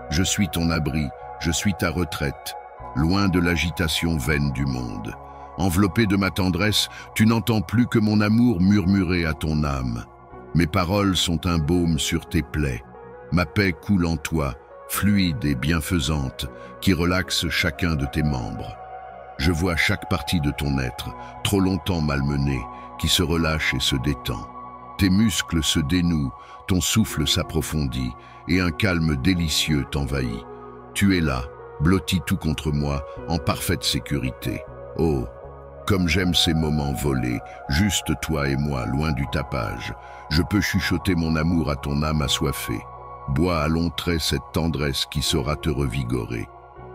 A: Je suis ton abri, je suis ta retraite, loin de l'agitation vaine du monde. Enveloppé de ma tendresse, tu n'entends plus que mon amour murmurer à ton âme. Mes paroles sont un baume sur tes plaies. Ma paix coule en toi, fluide et bienfaisante, qui relaxe chacun de tes membres. Je vois chaque partie de ton être, trop longtemps malmenée, qui se relâche et se détend. Tes muscles se dénouent, ton souffle s'approfondit, et un calme délicieux t'envahit. Tu es là, blotti tout contre moi, en parfaite sécurité. Oh, comme j'aime ces moments volés, juste toi et moi, loin du tapage. Je peux chuchoter mon amour à ton âme assoiffée. Bois à longs traits cette tendresse qui saura te revigorer.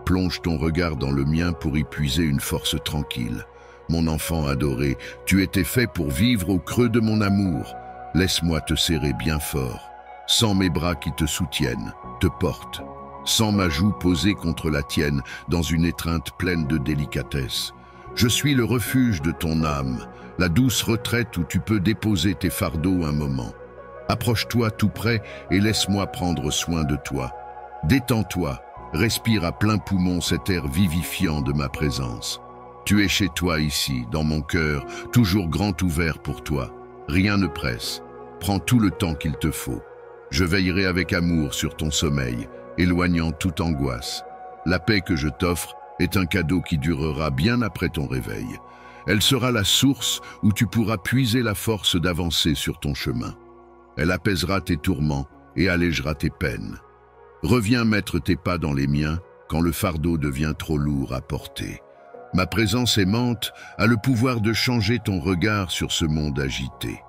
A: Plonge ton regard dans le mien pour y puiser une force tranquille. Mon enfant adoré, tu étais fait pour vivre au creux de mon amour. Laisse-moi te serrer bien fort. Sens mes bras qui te soutiennent, te portent. Sens ma joue posée contre la tienne dans une étreinte pleine de délicatesse. Je suis le refuge de ton âme, la douce retraite où tu peux déposer tes fardeaux un moment. Approche-toi tout près et laisse-moi prendre soin de toi. Détends-toi, respire à plein poumon cet air vivifiant de ma présence. Tu es chez toi ici, dans mon cœur, toujours grand ouvert pour toi. Rien ne presse. Prends tout le temps qu'il te faut. Je veillerai avec amour sur ton sommeil, éloignant toute angoisse. La paix que je t'offre est un cadeau qui durera bien après ton réveil. Elle sera la source où tu pourras puiser la force d'avancer sur ton chemin. Elle apaisera tes tourments et allégera tes peines. Reviens mettre tes pas dans les miens quand le fardeau devient trop lourd à porter. Ma présence aimante a le pouvoir de changer ton regard sur ce monde agité.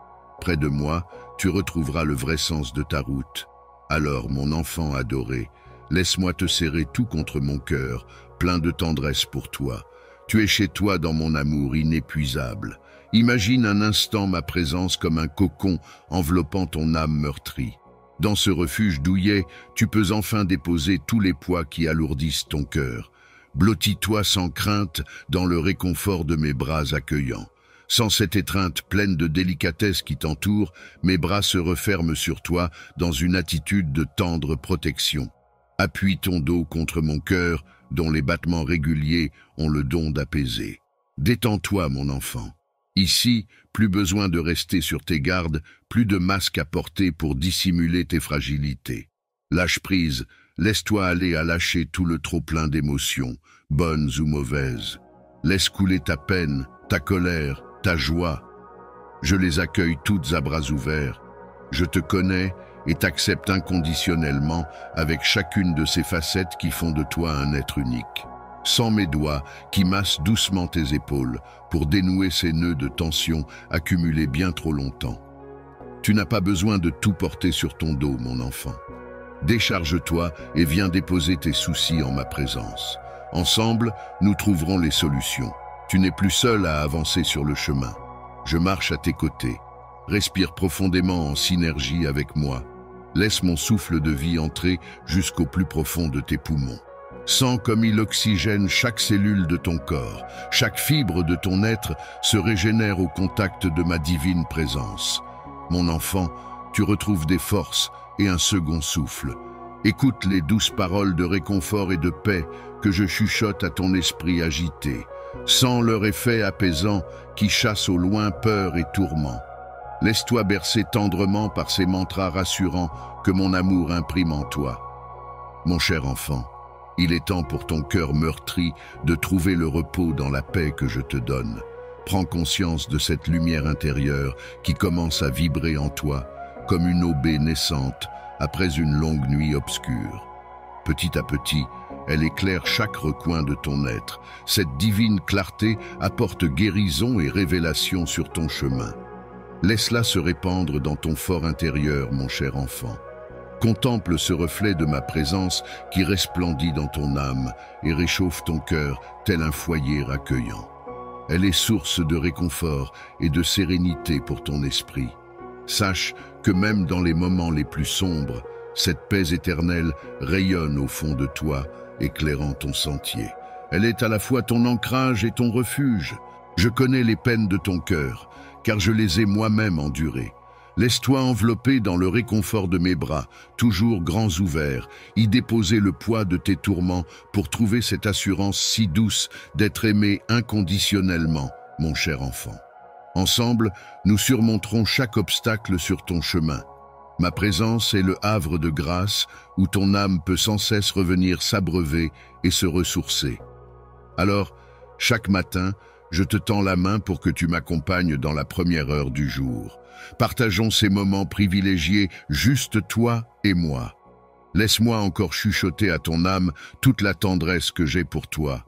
A: Près de moi, tu retrouveras le vrai sens de ta route. Alors, mon enfant adoré, laisse-moi te serrer tout contre mon cœur, plein de tendresse pour toi. Tu es chez toi dans mon amour inépuisable. Imagine un instant ma présence comme un cocon enveloppant ton âme meurtrie. Dans ce refuge douillet, tu peux enfin déposer tous les poids qui alourdissent ton cœur. Blottis-toi sans crainte dans le réconfort de mes bras accueillants. Sans cette étreinte pleine de délicatesse qui t'entoure, mes bras se referment sur toi dans une attitude de tendre protection. Appuie ton dos contre mon cœur, dont les battements réguliers ont le don d'apaiser. Détends-toi, mon enfant. Ici, plus besoin de rester sur tes gardes, plus de masque à porter pour dissimuler tes fragilités. Lâche prise, laisse-toi aller à lâcher tout le trop-plein d'émotions, bonnes ou mauvaises. Laisse couler ta peine, ta colère, ta joie. Je les accueille toutes à bras ouverts. Je te connais et t'accepte inconditionnellement avec chacune de ces facettes qui font de toi un être unique. Sens mes doigts qui massent doucement tes épaules pour dénouer ces nœuds de tension accumulés bien trop longtemps. Tu n'as pas besoin de tout porter sur ton dos, mon enfant. Décharge-toi et viens déposer tes soucis en ma présence. Ensemble, nous trouverons les solutions. Tu n'es plus seul à avancer sur le chemin. Je marche à tes côtés. Respire profondément en synergie avec moi. Laisse mon souffle de vie entrer jusqu'au plus profond de tes poumons. Sens comme il oxygène chaque cellule de ton corps. Chaque fibre de ton être se régénère au contact de ma divine présence. Mon enfant, tu retrouves des forces et un second souffle. Écoute les douces paroles de réconfort et de paix que je chuchote à ton esprit agité. Sens leur effet apaisant qui chasse au loin peur et tourment. Laisse-toi bercer tendrement par ces mantras rassurants que mon amour imprime en toi. Mon cher enfant, il est temps pour ton cœur meurtri de trouver le repos dans la paix que je te donne. Prends conscience de cette lumière intérieure qui commence à vibrer en toi comme une aubée naissante après une longue nuit obscure. Petit à petit, elle éclaire chaque recoin de ton être. Cette divine clarté apporte guérison et révélation sur ton chemin. Laisse-la se répandre dans ton fort intérieur, mon cher enfant. Contemple ce reflet de ma présence qui resplendit dans ton âme et réchauffe ton cœur tel un foyer accueillant. Elle est source de réconfort et de sérénité pour ton esprit. Sache que même dans les moments les plus sombres, cette paix éternelle rayonne au fond de toi, éclairant ton sentier. Elle est à la fois ton ancrage et ton refuge. Je connais les peines de ton cœur, car je les ai moi-même endurées. Laisse-toi envelopper dans le réconfort de mes bras, toujours grands ouverts, y déposer le poids de tes tourments pour trouver cette assurance si douce d'être aimé inconditionnellement, mon cher enfant. Ensemble, nous surmonterons chaque obstacle sur ton chemin. Ma présence est le havre de grâce où ton âme peut sans cesse revenir s'abreuver et se ressourcer. Alors, chaque matin, je te tends la main pour que tu m'accompagnes dans la première heure du jour. Partageons ces moments privilégiés, juste toi et moi. Laisse-moi encore chuchoter à ton âme toute la tendresse que j'ai pour toi.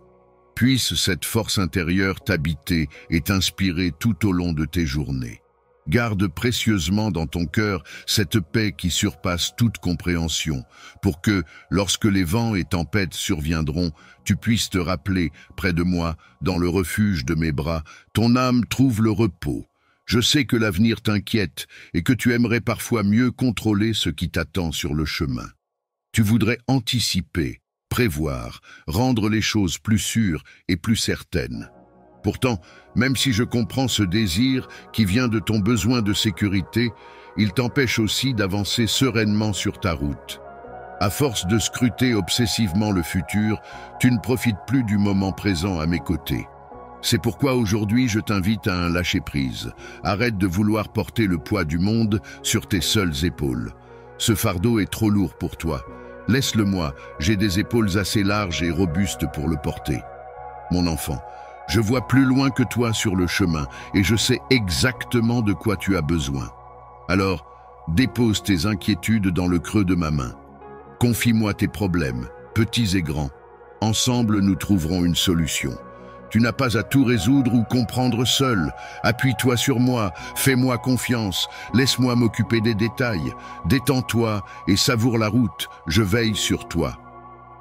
A: Puisse cette force intérieure t'habiter et t'inspirer tout au long de tes journées. Garde précieusement dans ton cœur cette paix qui surpasse toute compréhension, pour que, lorsque les vents et tempêtes surviendront, tu puisses te rappeler, près de moi, dans le refuge de mes bras, ton âme trouve le repos. Je sais que l'avenir t'inquiète et que tu aimerais parfois mieux contrôler ce qui t'attend sur le chemin. Tu voudrais anticiper, prévoir, rendre les choses plus sûres et plus certaines. Pourtant, même si je comprends ce désir qui vient de ton besoin de sécurité, il t'empêche aussi d'avancer sereinement sur ta route. À force de scruter obsessivement le futur, tu ne profites plus du moment présent à mes côtés. C'est pourquoi aujourd'hui je t'invite à un lâcher-prise. Arrête de vouloir porter le poids du monde sur tes seules épaules. Ce fardeau est trop lourd pour toi. Laisse-le-moi, j'ai des épaules assez larges et robustes pour le porter. Mon enfant, je vois plus loin que toi sur le chemin et je sais exactement de quoi tu as besoin. Alors, dépose tes inquiétudes dans le creux de ma main. Confie-moi tes problèmes, petits et grands. Ensemble, nous trouverons une solution. Tu n'as pas à tout résoudre ou comprendre seul. Appuie-toi sur moi, fais-moi confiance, laisse-moi m'occuper des détails. Détends-toi et savoure la route, je veille sur toi.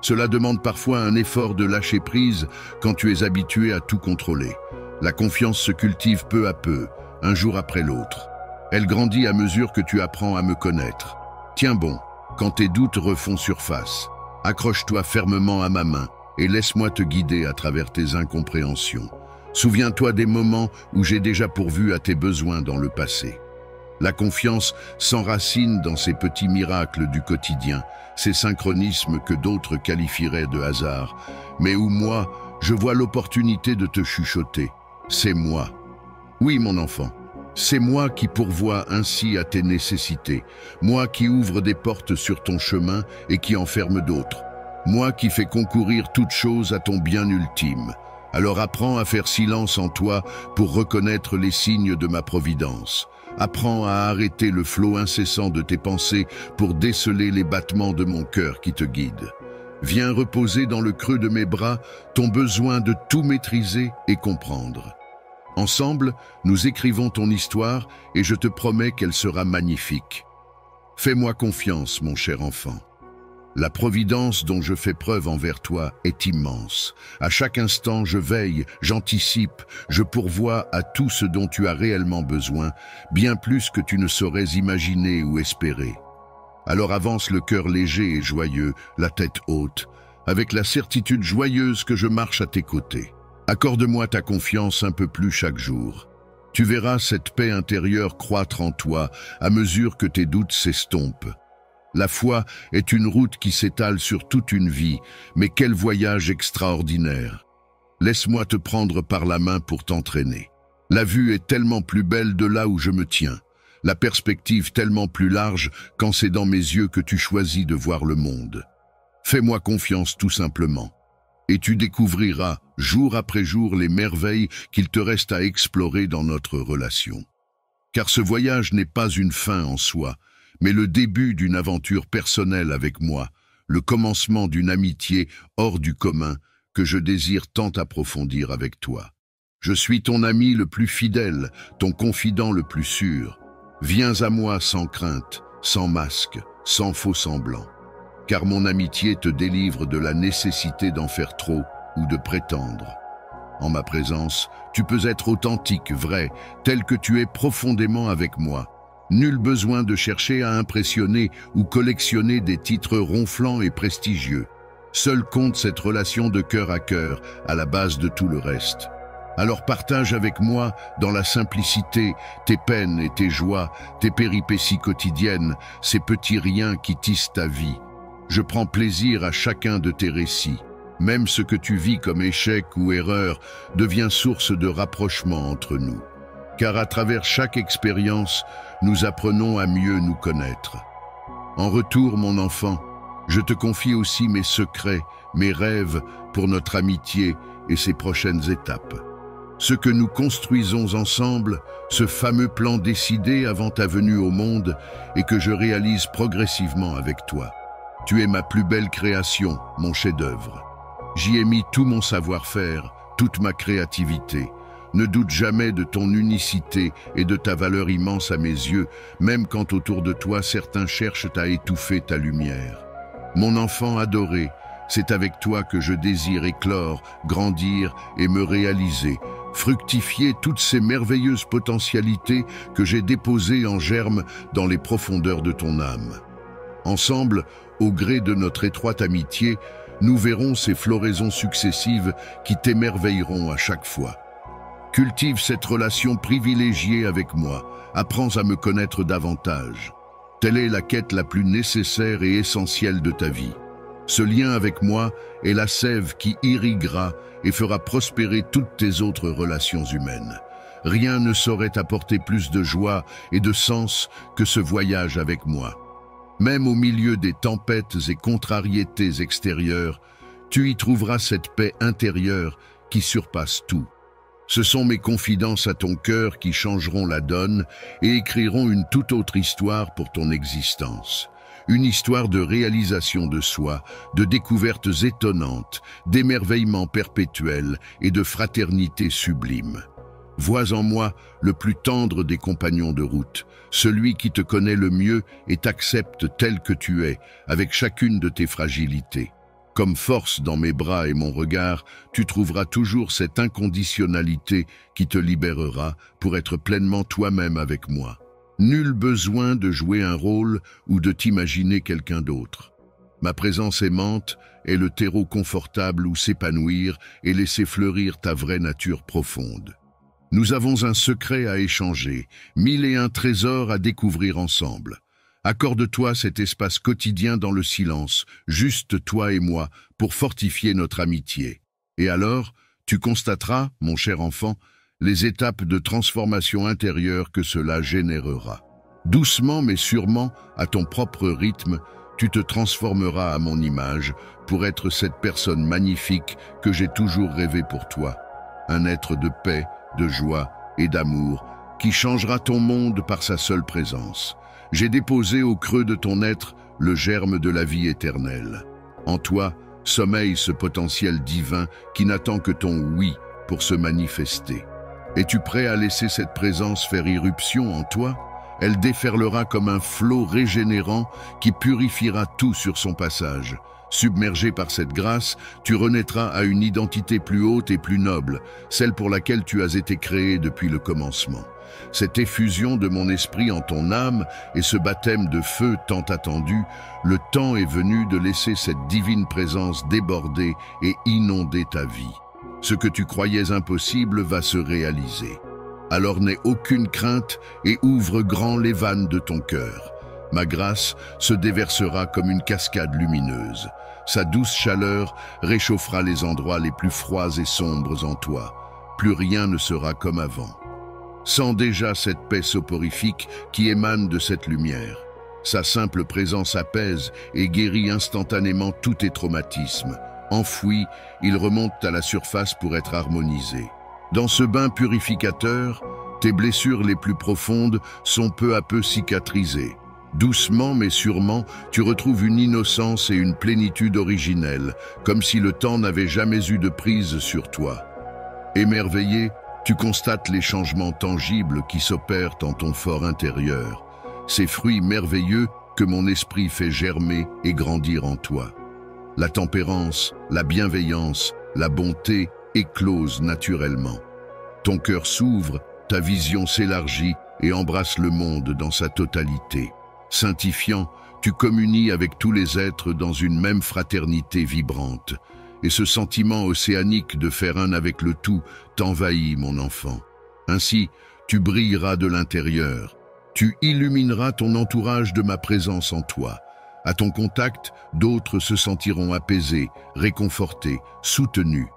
A: Cela demande parfois un effort de lâcher prise quand tu es habitué à tout contrôler. La confiance se cultive peu à peu, un jour après l'autre. Elle grandit à mesure que tu apprends à me connaître. Tiens bon, quand tes doutes refont surface, accroche-toi fermement à ma main et laisse-moi te guider à travers tes incompréhensions. Souviens-toi des moments où j'ai déjà pourvu à tes besoins dans le passé. La confiance s'enracine dans ces petits miracles du quotidien, ces synchronismes que d'autres qualifieraient de hasard, mais où moi, je vois l'opportunité de te chuchoter. C'est moi. Oui, mon enfant. C'est moi qui pourvois ainsi à tes nécessités, moi qui ouvre des portes sur ton chemin et qui en ferme d'autres, moi qui fais concourir toute chose à ton bien ultime. Alors apprends à faire silence en toi pour reconnaître les signes de ma providence. Apprends à arrêter le flot incessant de tes pensées pour déceler les battements de mon cœur qui te guide. Viens reposer dans le creux de mes bras ton besoin de tout maîtriser et comprendre. Ensemble, nous écrivons ton histoire et je te promets qu'elle sera magnifique. Fais-moi confiance, mon cher enfant. La providence dont je fais preuve envers toi est immense. À chaque instant, je veille, j'anticipe, je pourvois à tout ce dont tu as réellement besoin, bien plus que tu ne saurais imaginer ou espérer. Alors avance le cœur léger et joyeux, la tête haute, avec la certitude joyeuse que je marche à tes côtés. Accorde-moi ta confiance un peu plus chaque jour. Tu verras cette paix intérieure croître en toi à mesure que tes doutes s'estompent. La foi est une route qui s'étale sur toute une vie, mais quel voyage extraordinaire! Laisse-moi te prendre par la main pour t'entraîner. La vue est tellement plus belle de là où je me tiens, la perspective tellement plus large quand c'est dans mes yeux que tu choisis de voir le monde. Fais-moi confiance tout simplement, et tu découvriras jour après jour les merveilles qu'il te reste à explorer dans notre relation. Car ce voyage n'est pas une fin en soi, mais le début d'une aventure personnelle avec moi, le commencement d'une amitié hors du commun que je désire tant approfondir avec toi. Je suis ton ami le plus fidèle, ton confident le plus sûr. Viens à moi sans crainte, sans masque, sans faux semblant. Car mon amitié te délivre de la nécessité d'en faire trop ou de prétendre. En ma présence, tu peux être authentique, vrai, tel que tu es profondément avec moi. Nul besoin de chercher à impressionner ou collectionner des titres ronflants et prestigieux. Seul compte cette relation de cœur à cœur, à la base de tout le reste. Alors partage avec moi, dans la simplicité, tes peines et tes joies, tes péripéties quotidiennes, ces petits riens qui tissent ta vie. Je prends plaisir à chacun de tes récits. Même ce que tu vis comme échec ou erreur devient source de rapprochement entre nous. Car à travers chaque expérience, nous apprenons à mieux nous connaître. En retour, mon enfant, je te confie aussi mes secrets, mes rêves pour notre amitié et ses prochaines étapes. Ce que nous construisons ensemble, ce fameux plan décidé avant ta venue au monde et que je réalise progressivement avec toi. Tu es ma plus belle création, mon chef-d'œuvre. J'y ai mis tout mon savoir-faire, toute ma créativité. Ne doute jamais de ton unicité et de ta valeur immense à mes yeux, même quand autour de toi certains cherchent à étouffer ta lumière. Mon enfant adoré, c'est avec toi que je désire éclore, grandir et me réaliser, fructifier toutes ces merveilleuses potentialités que j'ai déposées en germe dans les profondeurs de ton âme. Ensemble, au gré de notre étroite amitié, nous verrons ces floraisons successives qui t'émerveilleront à chaque fois. Cultive cette relation privilégiée avec moi. Apprends à me connaître davantage. Telle est la quête la plus nécessaire et essentielle de ta vie. Ce lien avec moi est la sève qui irriguera et fera prospérer toutes tes autres relations humaines. Rien ne saurait apporter plus de joie et de sens que ce voyage avec moi. Même au milieu des tempêtes et contrariétés extérieures, tu y trouveras cette paix intérieure qui surpasse tout. Ce sont mes confidences à ton cœur qui changeront la donne et écriront une toute autre histoire pour ton existence. Une histoire de réalisation de soi, de découvertes étonnantes, d'émerveillement perpétuel et de fraternité sublime. Vois en moi le plus tendre des compagnons de route, celui qui te connaît le mieux et t'accepte tel que tu es, avec chacune de tes fragilités. Comme force dans mes bras et mon regard, tu trouveras toujours cette inconditionnalité qui te libérera pour être pleinement toi-même avec moi. Nul besoin de jouer un rôle ou de t'imaginer quelqu'un d'autre. Ma présence aimante est le terreau confortable où s'épanouir et laisser fleurir ta vraie nature profonde. Nous avons un secret à échanger, 1001 trésors à découvrir ensemble. Accorde-toi cet espace quotidien dans le silence, juste toi et moi, pour fortifier notre amitié. Et alors, tu constateras, mon cher enfant, les étapes de transformation intérieure que cela générera. Doucement mais sûrement, à ton propre rythme, tu te transformeras à mon image pour être cette personne magnifique que j'ai toujours rêvé pour toi. Un être de paix, de joie et d'amour qui changera ton monde par sa seule présence. J'ai déposé au creux de ton être le germe de la vie éternelle. En toi, sommeille ce potentiel divin qui n'attend que ton oui pour se manifester. Es-tu prêt à laisser cette présence faire irruption en toi? Elle déferlera comme un flot régénérant qui purifiera tout sur son passage. Submergé par cette grâce, tu renaîtras à une identité plus haute et plus noble, celle pour laquelle tu as été créé depuis le commencement. Cette effusion de mon esprit en ton âme et ce baptême de feu tant attendu, le temps est venu de laisser cette divine présence déborder et inonder ta vie. Ce que tu croyais impossible va se réaliser. Alors n'aie aucune crainte et ouvre grand les vannes de ton cœur. Ma grâce se déversera comme une cascade lumineuse. Sa douce chaleur réchauffera les endroits les plus froids et sombres en toi. Plus rien ne sera comme avant. Sens déjà cette paix soporifique qui émane de cette lumière. Sa simple présence apaise et guérit instantanément tous tes traumatismes. Enfouis, ils remontent à la surface pour être harmonisés. Dans ce bain purificateur, tes blessures les plus profondes sont peu à peu cicatrisées. Doucement mais sûrement, tu retrouves une innocence et une plénitude originelle, comme si le temps n'avait jamais eu de prise sur toi. Émerveillé, tu constates les changements tangibles qui s'opèrent en ton fort intérieur, ces fruits merveilleux que mon esprit fait germer et grandir en toi. La tempérance, la bienveillance, la bonté éclosent naturellement. Ton cœur s'ouvre, ta vision s'élargit et embrasse le monde dans sa totalité. Sanctifiant, tu communies avec tous les êtres dans une même fraternité vibrante. Et ce sentiment océanique de faire un avec le tout t'envahit, mon enfant. Ainsi, tu brilleras de l'intérieur. Tu illumineras ton entourage de ma présence en toi. À ton contact, d'autres se sentiront apaisés, réconfortés, soutenus.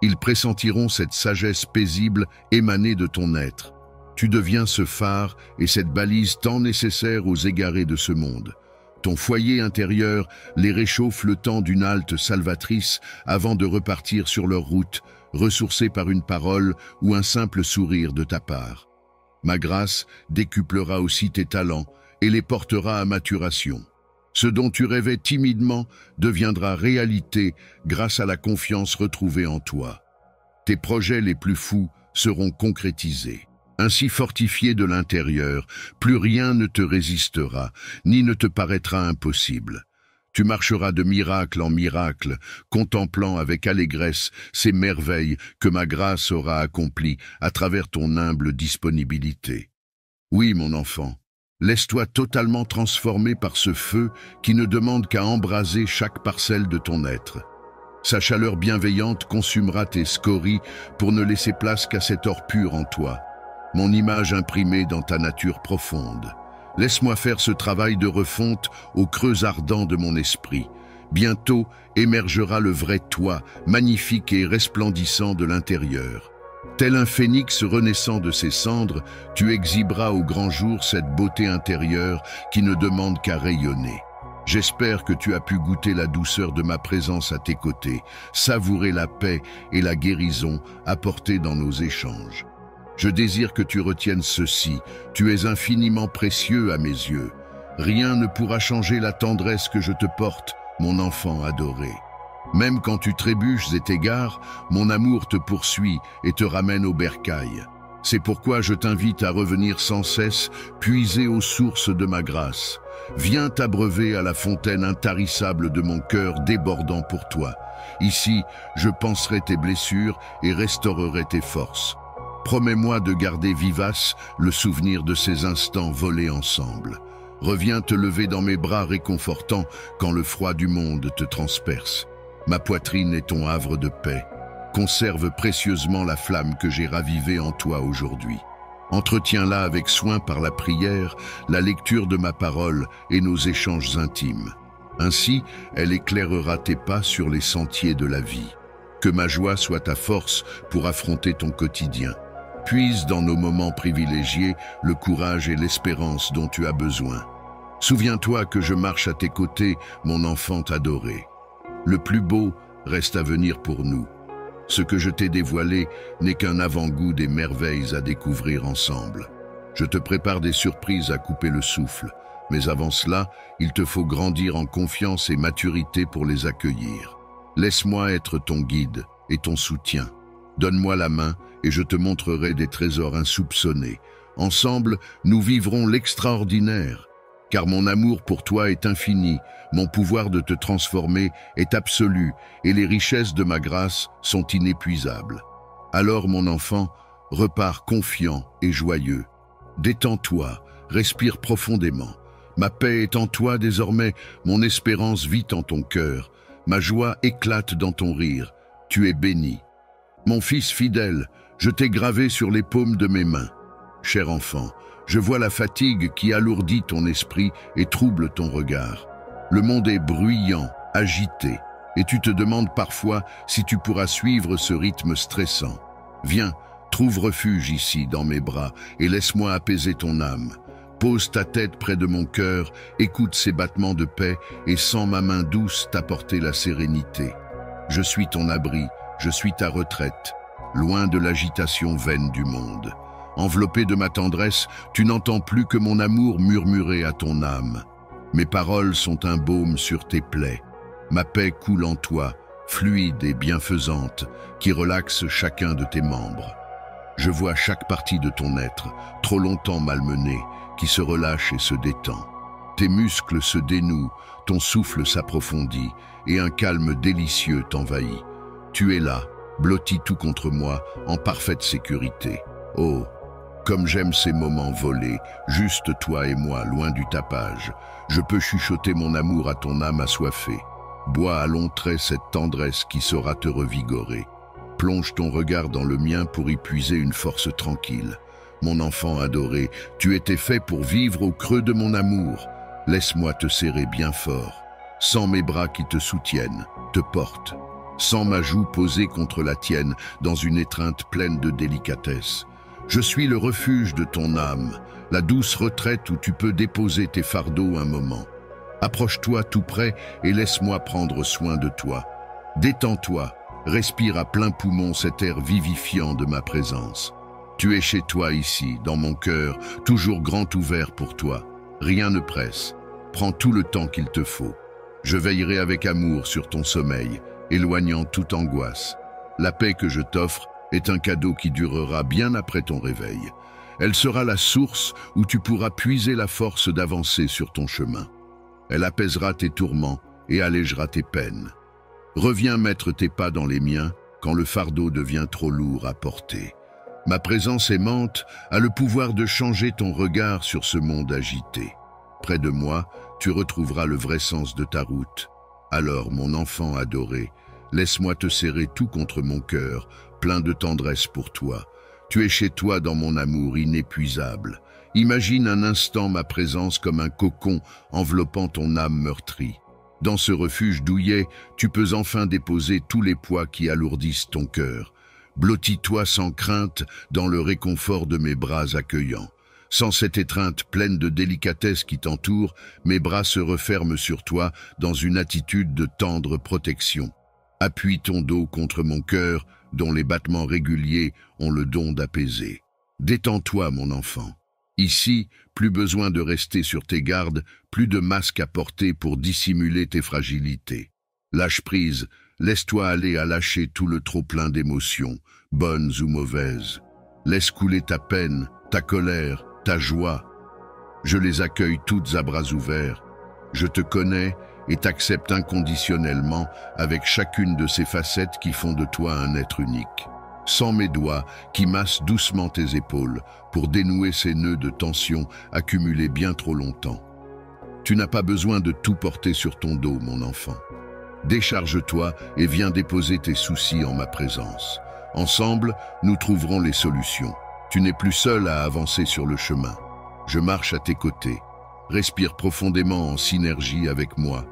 A: Ils pressentiront cette sagesse paisible émanée de ton être. Tu deviens ce phare et cette balise tant nécessaire aux égarés de ce monde. Ton foyer intérieur les réchauffe le temps d'une halte salvatrice avant de repartir sur leur route, ressourcés par une parole ou un simple sourire de ta part. Ma grâce décuplera aussi tes talents et les portera à maturation. Ce dont tu rêvais timidement deviendra réalité grâce à la confiance retrouvée en toi. Tes projets les plus fous seront concrétisés. Ainsi fortifié de l'intérieur, plus rien ne te résistera, ni ne te paraîtra impossible. Tu marcheras de miracle en miracle, contemplant avec allégresse ces merveilles que ma grâce aura accomplies à travers ton humble disponibilité. Oui, mon enfant, laisse-toi totalement transformer par ce feu qui ne demande qu'à embraser chaque parcelle de ton être. Sa chaleur bienveillante consumera tes scories pour ne laisser place qu'à cet or pur en toi, mon image imprimée dans ta nature profonde. Laisse-moi faire ce travail de refonte au creux ardent de mon esprit. Bientôt émergera le vrai toi, magnifique et resplendissant de l'intérieur. Tel un phénix renaissant de ses cendres, tu exhiberas au grand jour cette beauté intérieure qui ne demande qu'à rayonner. J'espère que tu as pu goûter la douceur de ma présence à tes côtés, savourer la paix et la guérison apportées dans nos échanges. Je désire que tu retiennes ceci, tu es infiniment précieux à mes yeux. Rien ne pourra changer la tendresse que je te porte, mon enfant adoré. Même quand tu trébuches et t'égares, mon amour te poursuit et te ramène au bercail. C'est pourquoi je t'invite à revenir sans cesse, puiser aux sources de ma grâce. Viens t'abreuver à la fontaine intarissable de mon cœur débordant pour toi. Ici, je panserai tes blessures et restaurerai tes forces. Promets-moi de garder vivace le souvenir de ces instants volés ensemble. Reviens te lever dans mes bras réconfortants quand le froid du monde te transperce. Ma poitrine est ton havre de paix. Conserve précieusement la flamme que j'ai ravivée en toi aujourd'hui. Entretiens-la avec soin par la prière, la lecture de ma parole et nos échanges intimes. Ainsi, elle éclairera tes pas sur les sentiers de la vie. Que ma joie soit ta force pour affronter ton quotidien. Puise dans nos moments privilégiés le courage et l'espérance dont tu as besoin. Souviens-toi que je marche à tes côtés, mon enfant adoré. Le plus beau reste à venir pour nous. Ce que je t'ai dévoilé n'est qu'un avant-goût des merveilles à découvrir ensemble. Je te prépare des surprises à couper le souffle, mais avant cela, il te faut grandir en confiance et maturité pour les accueillir. Laisse-moi être ton guide et ton soutien. Donne-moi la main et je te montrerai des trésors insoupçonnés. Ensemble, nous vivrons l'extraordinaire. Car mon amour pour toi est infini, mon pouvoir de te transformer est absolu et les richesses de ma grâce sont inépuisables. Alors, mon enfant, repars confiant et joyeux. Détends-toi, respire profondément. Ma paix est en toi désormais, mon espérance vit en ton cœur. Ma joie éclate dans ton rire. Tu es béni. Mon fils fidèle, je t'ai gravé sur les paumes de mes mains. Cher enfant, je vois la fatigue qui alourdit ton esprit et trouble ton regard. Le monde est bruyant, agité, et tu te demandes parfois si tu pourras suivre ce rythme stressant. Viens, trouve refuge ici dans mes bras et laisse-moi apaiser ton âme. Pose ta tête près de mon cœur, écoute ces battements de paix et sens ma main douce t'apporter la sérénité. Je suis ton abri, je suis ta retraite, loin de l'agitation vaine du monde. Enveloppé de ma tendresse, tu n'entends plus que mon amour murmurer à ton âme. Mes paroles sont un baume sur tes plaies. Ma paix coule en toi, fluide et bienfaisante, qui relaxe chacun de tes membres. Je vois chaque partie de ton être, trop longtemps malmenée, qui se relâche et se détend. Tes muscles se dénouent, ton souffle s'approfondit, et un calme délicieux t'envahit. Tu es là, blotti tout contre moi, en parfaite sécurité. Oh, comme j'aime ces moments volés, juste toi et moi, loin du tapage. Je peux chuchoter mon amour à ton âme assoiffée. Bois à longs traits cette tendresse qui saura te revigorer. Plonge ton regard dans le mien pour y puiser une force tranquille. Mon enfant adoré, tu étais fait pour vivre au creux de mon amour. Laisse-moi te serrer bien fort. Sens mes bras qui te soutiennent, te portent. Sens ma joue posée contre la tienne dans une étreinte pleine de délicatesse. Je suis le refuge de ton âme, la douce retraite où tu peux déposer tes fardeaux un moment. Approche-toi tout près et laisse-moi prendre soin de toi. Détends-toi, respire à plein poumon cet air vivifiant de ma présence. Tu es chez toi ici, dans mon cœur, toujours grand ouvert pour toi. Rien ne presse. Prends tout le temps qu'il te faut. Je veillerai avec amour sur ton sommeil, éloignant toute angoisse. La paix que je t'offre est un cadeau qui durera bien après ton réveil. Elle sera la source où tu pourras puiser la force d'avancer sur ton chemin. Elle apaisera tes tourments et allégera tes peines. Reviens mettre tes pas dans les miens quand le fardeau devient trop lourd à porter. Ma présence aimante a le pouvoir de changer ton regard sur ce monde agité. Près de moi, tu retrouveras le vrai sens de ta route. Alors, mon enfant adoré, Laisse-moi te serrer tout contre mon cœur, plein de tendresse pour toi. Tu es chez toi dans mon amour inépuisable. Imagine un instant ma présence comme un cocon enveloppant ton âme meurtrie. Dans ce refuge douillet, tu peux enfin déposer tous les poids qui alourdissent ton cœur. Blottis-toi sans crainte dans le réconfort de mes bras accueillants. Sans cette étreinte pleine de délicatesse qui t'entoure, mes bras se referment sur toi dans une attitude de tendre protection. Appuie ton dos contre mon cœur, dont les battements réguliers ont le don d'apaiser. Détends-toi, mon enfant. Ici, plus besoin de rester sur tes gardes, plus de masque à porter pour dissimuler tes fragilités. Lâche prise, laisse-toi aller à lâcher tout le trop-plein d'émotions, bonnes ou mauvaises. Laisse couler ta peine, ta colère, ta joie. Je les accueille toutes à bras ouverts. Je te connais et t'accepte inconditionnellement avec chacune de ces facettes qui font de toi un être unique. Sens mes doigts qui massent doucement tes épaules pour dénouer ces nœuds de tension accumulés bien trop longtemps. Tu n'as pas besoin de tout porter sur ton dos, mon enfant. Décharge-toi et viens déposer tes soucis en ma présence. Ensemble, nous trouverons les solutions. Tu n'es plus seul à avancer sur le chemin. Je marche à tes côtés. Respire profondément en synergie avec moi.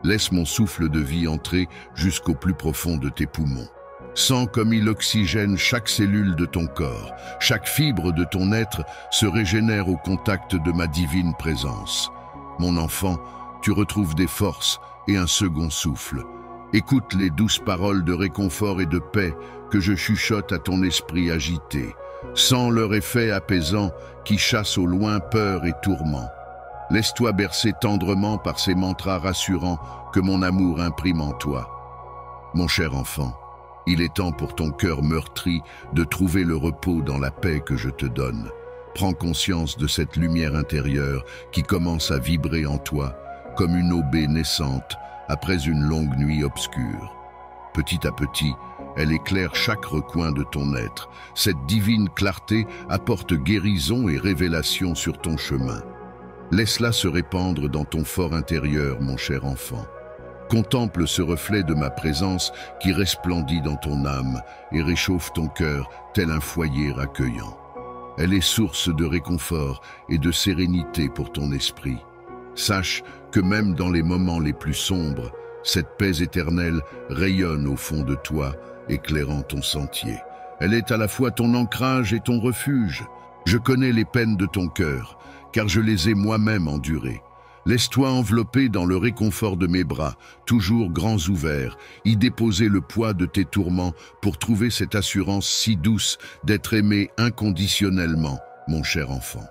A: Laisse mon souffle de vie entrer jusqu'au plus profond de tes poumons. Sens comme il oxygène chaque cellule de ton corps. Chaque fibre de ton être se régénère au contact de ma divine présence. Mon enfant, tu retrouves des forces et un second souffle. Écoute les douces paroles de réconfort et de paix que je chuchote à ton esprit agité. Sens leur effet apaisant qui chasse au loin peur et tourment. Laisse-toi bercer tendrement par ces mantras rassurants que mon amour imprime en toi. Mon cher enfant, il est temps pour ton cœur meurtri de trouver le repos dans la paix que je te donne. Prends conscience de cette lumière intérieure qui commence à vibrer en toi comme une aubée naissante après une longue nuit obscure. Petit à petit, elle éclaire chaque recoin de ton être. Cette divine clarté apporte guérison et révélation sur ton chemin. Laisse-la se répandre dans ton fort intérieur, mon cher enfant. Contemple ce reflet de ma présence qui resplendit dans ton âme et réchauffe ton cœur tel un foyer accueillant. Elle est source de réconfort et de sérénité pour ton esprit. Sache que même dans les moments les plus sombres, cette paix éternelle rayonne au fond de toi, éclairant ton sentier. Elle est à la fois ton ancrage et ton refuge. Je connais les peines de ton cœur, car je les ai moi-même endurées. Laisse-toi envelopper dans le réconfort de mes bras, toujours grands ouverts, y déposer le poids de tes tourments pour trouver cette assurance si douce d'être aimé inconditionnellement, mon cher enfant.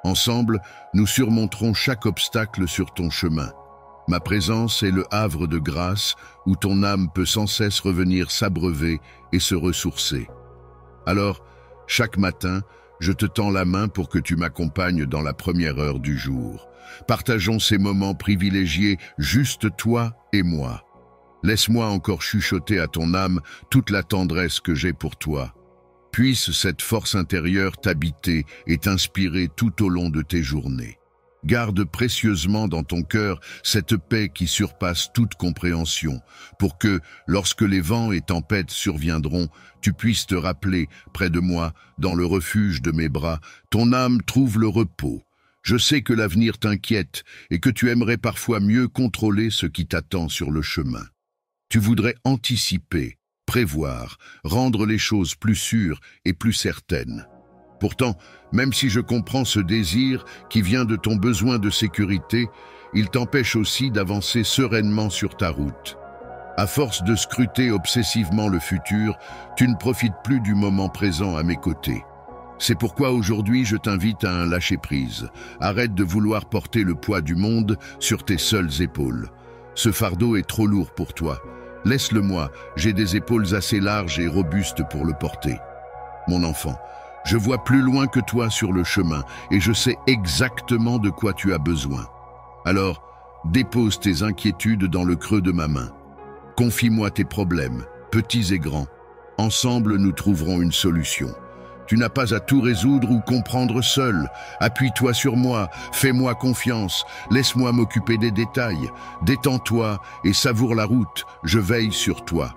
A: Ensemble, nous surmonterons chaque obstacle sur ton chemin. Ma présence est le havre de grâce où ton âme peut sans cesse revenir s'abreuver et se ressourcer. Alors, chaque matin, je te tends la main pour que tu m'accompagnes dans la première heure du jour. Partageons ces moments privilégiés, juste toi et moi. Laisse-moi encore chuchoter à ton âme toute la tendresse que j'ai pour toi. Puisse cette force intérieure t'habiter et t'inspirer tout au long de tes journées. Garde précieusement dans ton cœur cette paix qui surpasse toute compréhension, pour que, lorsque les vents et tempêtes surviendront, tu puisses te rappeler, près de moi, dans le refuge de mes bras, ton âme trouve le repos. Je sais que l'avenir t'inquiète et que tu aimerais parfois mieux contrôler ce qui t'attend sur le chemin. Tu voudrais anticiper, prévoir, rendre les choses plus sûres et plus certaines. Pourtant, même si je comprends ce désir qui vient de ton besoin de sécurité, il t'empêche aussi d'avancer sereinement sur ta route. À force de scruter obsessivement le futur, tu ne profites plus du moment présent à mes côtés. C'est pourquoi aujourd'hui je t'invite à un lâcher-prise. Arrête de vouloir porter le poids du monde sur tes seules épaules. Ce fardeau est trop lourd pour toi. Laisse-le-moi, j'ai des épaules assez larges et robustes pour le porter. Mon enfant, je vois plus loin que toi sur le chemin et je sais exactement de quoi tu as besoin. Alors, dépose tes inquiétudes dans le creux de ma main. Confie-moi tes problèmes, petits et grands. Ensemble, nous trouverons une solution. Tu n'as pas à tout résoudre ou comprendre seul. Appuie-toi sur moi, fais-moi confiance, laisse-moi m'occuper des détails. Détends-toi et savoure la route, je veille sur toi.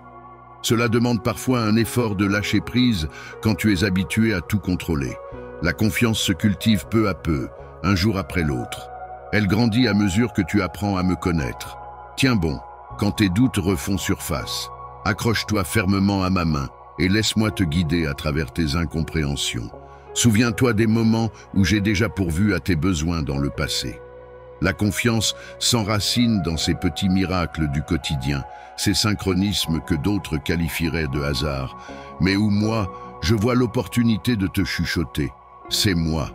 A: Cela demande parfois un effort de lâcher prise quand tu es habitué à tout contrôler. La confiance se cultive peu à peu, un jour après l'autre. Elle grandit à mesure que tu apprends à me connaître. Tiens bon, quand tes doutes refont surface, accroche-toi fermement à ma main et laisse-moi te guider à travers tes incompréhensions. Souviens-toi des moments où j'ai déjà pourvu à tes besoins dans le passé. La confiance s'enracine dans ces petits miracles du quotidien, ces synchronismes que d'autres qualifieraient de hasard, mais où moi, je vois l'opportunité de te chuchoter. C'est moi.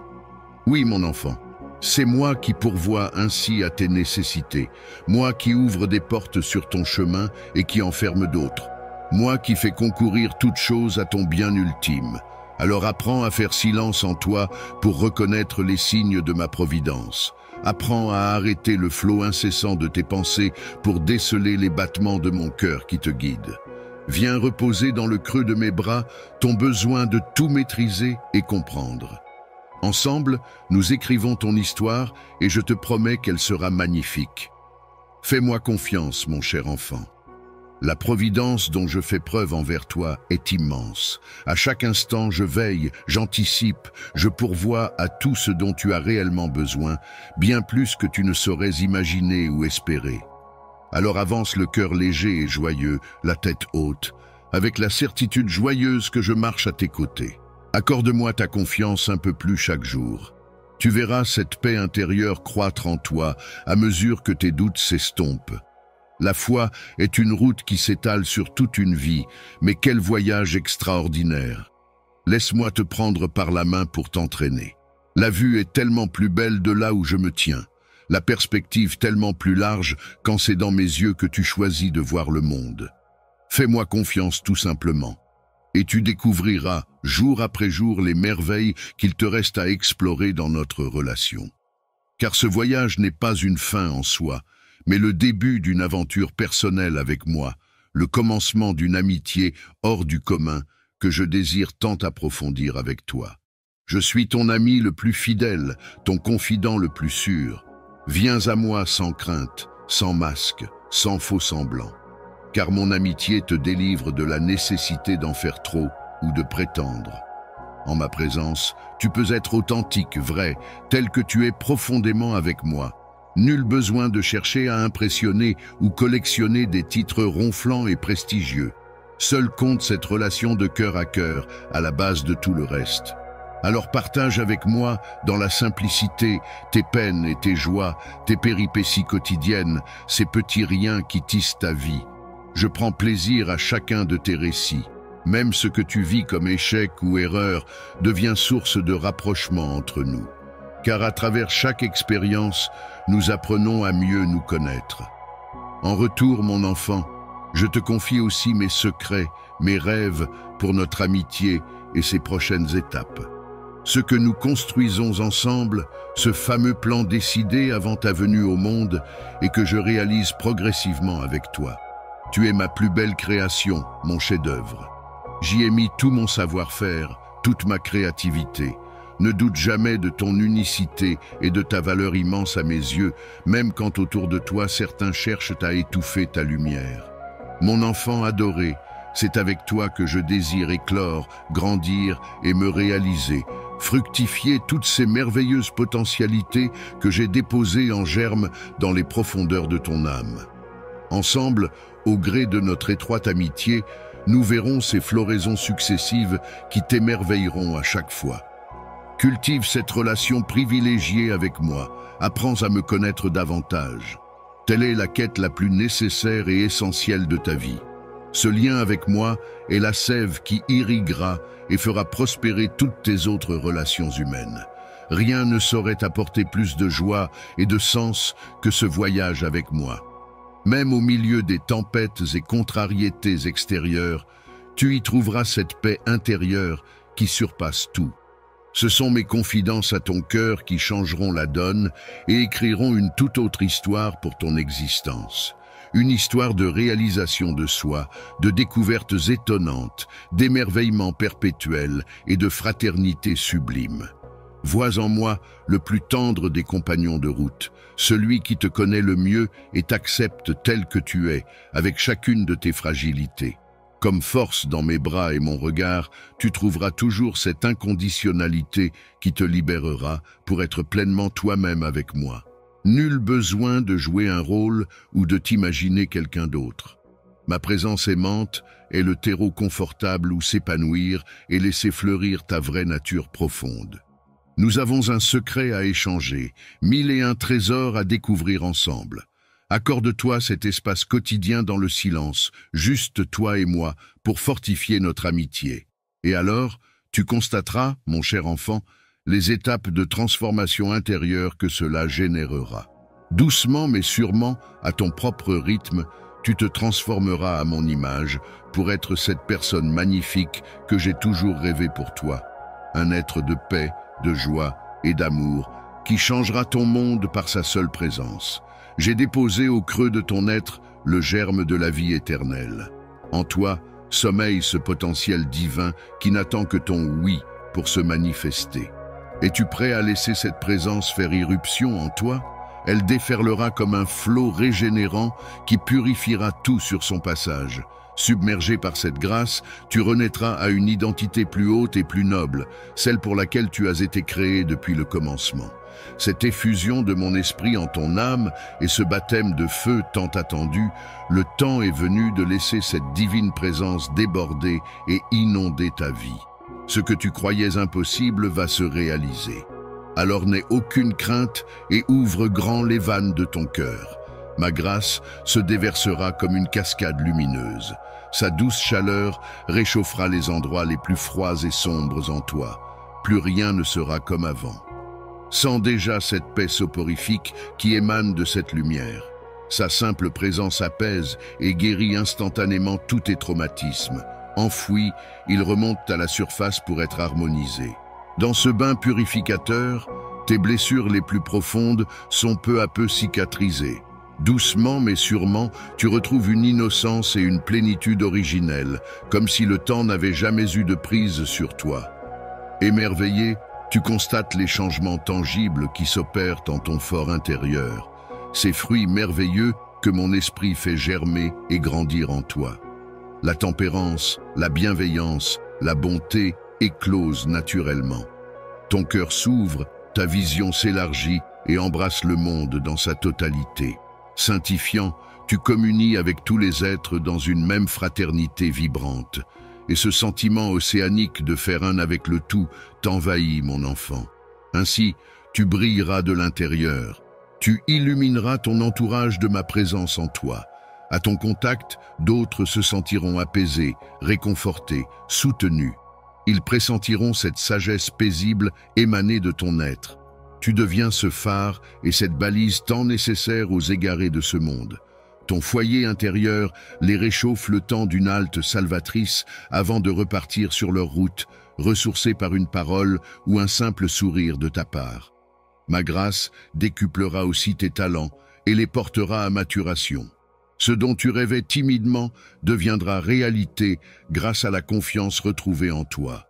A: Oui, mon enfant. C'est moi qui pourvois ainsi à tes nécessités, moi qui ouvre des portes sur ton chemin et qui en ferme d'autres, moi qui fais concourir toute chose à ton bien ultime. Alors apprends à faire silence en toi pour reconnaître les signes de ma providence. Apprends à arrêter le flot incessant de tes pensées pour déceler les battements de mon cœur qui te guide. Viens reposer dans le creux de mes bras ton besoin de tout maîtriser et comprendre. Ensemble, nous écrivons ton histoire et je te promets qu'elle sera magnifique. Fais-moi confiance, mon cher enfant. La providence dont je fais preuve envers toi est immense. À chaque instant, je veille, j'anticipe, je pourvois à tout ce dont tu as réellement besoin, bien plus que tu ne saurais imaginer ou espérer. Alors avance le cœur léger et joyeux, la tête haute, avec la certitude joyeuse que je marche à tes côtés. Accorde-moi ta confiance un peu plus chaque jour. Tu verras cette paix intérieure croître en toi à mesure que tes doutes s'estompent. La foi est une route qui s'étale sur toute une vie, mais quel voyage extraordinaire! Laisse-moi te prendre par la main pour t'entraîner. La vue est tellement plus belle de là où je me tiens, la perspective tellement plus large quand c'est dans mes yeux que tu choisis de voir le monde. Fais-moi confiance tout simplement, et tu découvriras jour après jour les merveilles qu'il te reste à explorer dans notre relation. Car ce voyage n'est pas une fin en soi, mais le début d'une aventure personnelle avec moi, le commencement d'une amitié hors du commun que je désire tant approfondir avec toi. Je suis ton ami le plus fidèle, ton confident le plus sûr. Viens à moi sans crainte, sans masque, sans faux semblant. Car mon amitié te délivre de la nécessité d'en faire trop ou de prétendre. En ma présence, tu peux être authentique, vrai, tel que tu es profondément avec moi. Nul besoin de chercher à impressionner ou collectionner des titres ronflants et prestigieux. Seul compte cette relation de cœur à cœur, à la base de tout le reste. Alors partage avec moi, dans la simplicité, tes peines et tes joies, tes péripéties quotidiennes, ces petits riens qui tissent ta vie. Je prends plaisir à chacun de tes récits. Même ce que tu vis comme échec ou erreur devient source de rapprochement entre nous. Car à travers chaque expérience, nous apprenons à mieux nous connaître. En retour, mon enfant, je te confie aussi mes secrets, mes rêves pour notre amitié et ses prochaines étapes. Ce que nous construisons ensemble, ce fameux plan décidé avant ta venue au monde et que je réalise progressivement avec toi. Tu es ma plus belle création, mon chef-d'œuvre. J'y ai mis tout mon savoir-faire, toute ma créativité. Ne doute jamais de ton unicité et de ta valeur immense à mes yeux, même quand autour de toi certains cherchent à étouffer ta lumière. Mon enfant adoré, c'est avec toi que je désire éclore, grandir et me réaliser, fructifier toutes ces merveilleuses potentialités que j'ai déposées en germe dans les profondeurs de ton âme. Ensemble, au gré de notre étroite amitié, nous verrons ces floraisons successives qui t'émerveilleront à chaque fois. Cultive cette relation privilégiée avec moi, apprends à me connaître davantage. Telle est la quête la plus nécessaire et essentielle de ta vie. Ce lien avec moi est la sève qui irriguera et fera prospérer toutes tes autres relations humaines. Rien ne saurait apporter plus de joie et de sens que ce voyage avec moi. Même au milieu des tempêtes et contrariétés extérieures, tu y trouveras cette paix intérieure qui surpasse tout. Ce sont mes confidences à ton cœur qui changeront la donne et écriront une toute autre histoire pour ton existence. Une histoire de réalisation de soi, de découvertes étonnantes, d'émerveillement perpétuel et de fraternité sublime. Vois en moi le plus tendre des compagnons de route, celui qui te connaît le mieux et t'accepte tel que tu es, avec chacune de tes fragilités. Comme force dans mes bras et mon regard, tu trouveras toujours cette inconditionnalité qui te libérera pour être pleinement toi-même avec moi. Nul besoin de jouer un rôle ou de t'imaginer quelqu'un d'autre. Ma présence aimante est le terreau confortable où s'épanouir et laisser fleurir ta vraie nature profonde. Nous avons un secret à échanger, 1001 trésors à découvrir ensemble. Accorde-toi cet espace quotidien dans le silence, juste toi et moi, pour fortifier notre amitié. Et alors, tu constateras, mon cher enfant, les étapes de transformation intérieure que cela générera. Doucement mais sûrement, à ton propre rythme, tu te transformeras à mon image pour être cette personne magnifique que j'ai toujours rêvé pour toi. Un être de paix, de joie et d'amour qui changera ton monde par sa seule présence. J'ai déposé au creux de ton être le germe de la vie éternelle. En toi, sommeille ce potentiel divin qui n'attend que ton oui pour se manifester. Es-tu prêt à laisser cette présence faire irruption en toi? Elle déferlera comme un flot régénérant qui purifiera tout sur son passage. Submergé par cette grâce, tu renaîtras à une identité plus haute et plus noble, celle pour laquelle tu as été créé depuis le commencement. Cette effusion de mon esprit en ton âme et ce baptême de feu tant attendu, le temps est venu de laisser cette divine présence déborder et inonder ta vie. Ce que tu croyais impossible va se réaliser. Alors n'aie aucune crainte et ouvre grand les vannes de ton cœur. Ma grâce se déversera comme une cascade lumineuse. Sa douce chaleur réchauffera les endroits les plus froids et sombres en toi. Plus rien ne sera comme avant. Sens déjà cette paix soporifique qui émane de cette lumière. Sa simple présence apaise et guérit instantanément tous tes traumatismes. Enfouis, ils remontent à la surface pour être harmonisés. Dans ce bain purificateur, tes blessures les plus profondes sont peu à peu cicatrisées. Doucement mais sûrement, tu retrouves une innocence et une plénitude originelle, comme si le temps n'avait jamais eu de prise sur toi. Émerveillé, tu constates les changements tangibles qui s'opèrent en ton fort intérieur, ces fruits merveilleux que mon esprit fait germer et grandir en toi. La tempérance, la bienveillance, la bonté éclosent naturellement. Ton cœur s'ouvre, ta vision s'élargit et embrasse le monde dans sa totalité. Sanctifiant, tu communies avec tous les êtres dans une même fraternité vibrante. Et ce sentiment océanique de faire un avec le tout t'envahit, mon enfant. Ainsi, tu brilleras de l'intérieur. Tu illumineras ton entourage de ma présence en toi. À ton contact, d'autres se sentiront apaisés, réconfortés, soutenus. Ils pressentiront cette sagesse paisible émanée de ton être. Tu deviens ce phare et cette balise tant nécessaire aux égarés de ce monde. Ton foyer intérieur les réchauffe le temps d'une halte salvatrice avant de repartir sur leur route, ressourcés par une parole ou un simple sourire de ta part. Ma grâce décuplera aussi tes talents et les portera à maturation. Ce dont tu rêvais timidement deviendra réalité grâce à la confiance retrouvée en toi.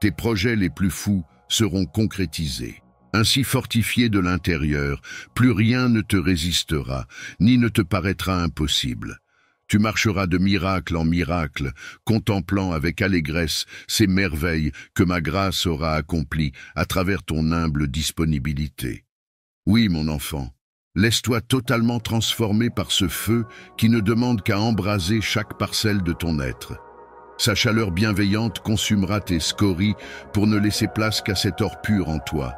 A: Tes projets les plus fous seront concrétisés. Ainsi fortifié de l'intérieur, plus rien ne te résistera, ni ne te paraîtra impossible. Tu marcheras de miracle en miracle, contemplant avec allégresse ces merveilles que ma grâce aura accomplies à travers ton humble disponibilité. Oui, mon enfant, laisse-toi totalement transformer par ce feu qui ne demande qu'à embraser chaque parcelle de ton être. Sa chaleur bienveillante consumera tes scories pour ne laisser place qu'à cet or pur en toi.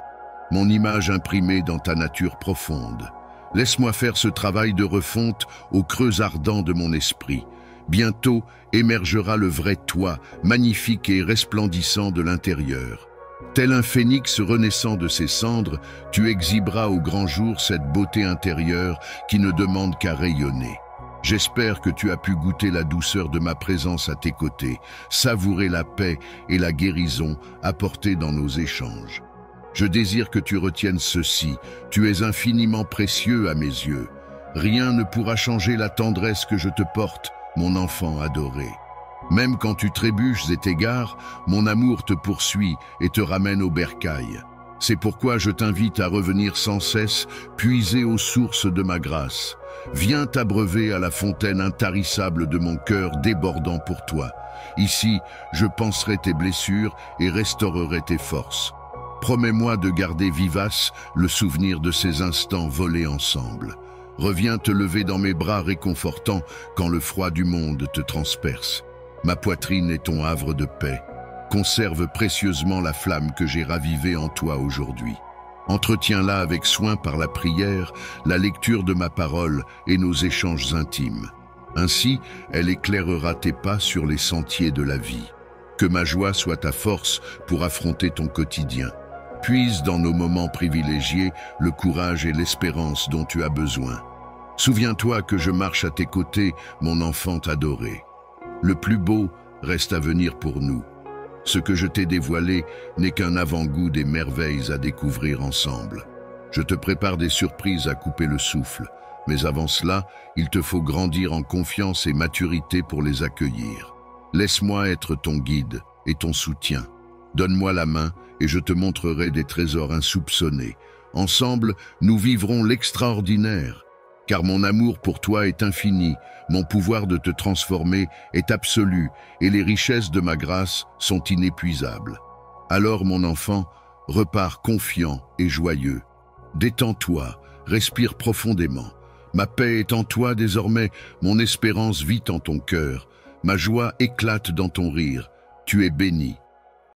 A: Mon image imprimée dans ta nature profonde. Laisse-moi faire ce travail de refonte au creux ardent de mon esprit. Bientôt émergera le vrai toi, magnifique et resplendissant de l'intérieur. Tel un phénix renaissant de ses cendres, tu exhiberas au grand jour cette beauté intérieure qui ne demande qu'à rayonner. J'espère que tu as pu goûter la douceur de ma présence à tes côtés, savourer la paix et la guérison apportées dans nos échanges. Je désire que tu retiennes ceci, tu es infiniment précieux à mes yeux. Rien ne pourra changer la tendresse que je te porte, mon enfant adoré. Même quand tu trébuches et t'égares, mon amour te poursuit et te ramène au bercail. C'est pourquoi je t'invite à revenir sans cesse, puiser aux sources de ma grâce. viens t'abreuver à la fontaine intarissable de mon cœur débordant pour toi. Ici, je panserai tes blessures et restaurerai tes forces. Promets-moi de garder vivace le souvenir de ces instants volés ensemble. Reviens te lever dans mes bras réconfortants quand le froid du monde te transperce. Ma poitrine est ton havre de paix. Conserve précieusement la flamme que j'ai ravivée en toi aujourd'hui. Entretiens-la avec soin par la prière, la lecture de ma parole et nos échanges intimes. Ainsi, elle éclairera tes pas sur les sentiers de la vie. Que ma joie soit ta force pour affronter ton quotidien. Puise dans nos moments privilégiés le courage et l'espérance dont tu as besoin. Souviens-toi que je marche à tes côtés, mon enfant adoré. Le plus beau reste à venir pour nous. Ce que je t'ai dévoilé n'est qu'un avant-goût des merveilles à découvrir ensemble. Je te prépare des surprises à couper le souffle, mais avant cela, il te faut grandir en confiance et maturité pour les accueillir. Laisse-moi être ton guide et ton soutien. Donne-moi la main et je te montrerai des trésors insoupçonnés. Ensemble, nous vivrons l'extraordinaire. Car mon amour pour toi est infini, mon pouvoir de te transformer est absolu et les richesses de ma grâce sont inépuisables. Alors, mon enfant, repars confiant et joyeux. Détends-toi, respire profondément. Ma paix est en toi désormais, mon espérance vit en ton cœur. Ma joie éclate dans ton rire. Tu es béni.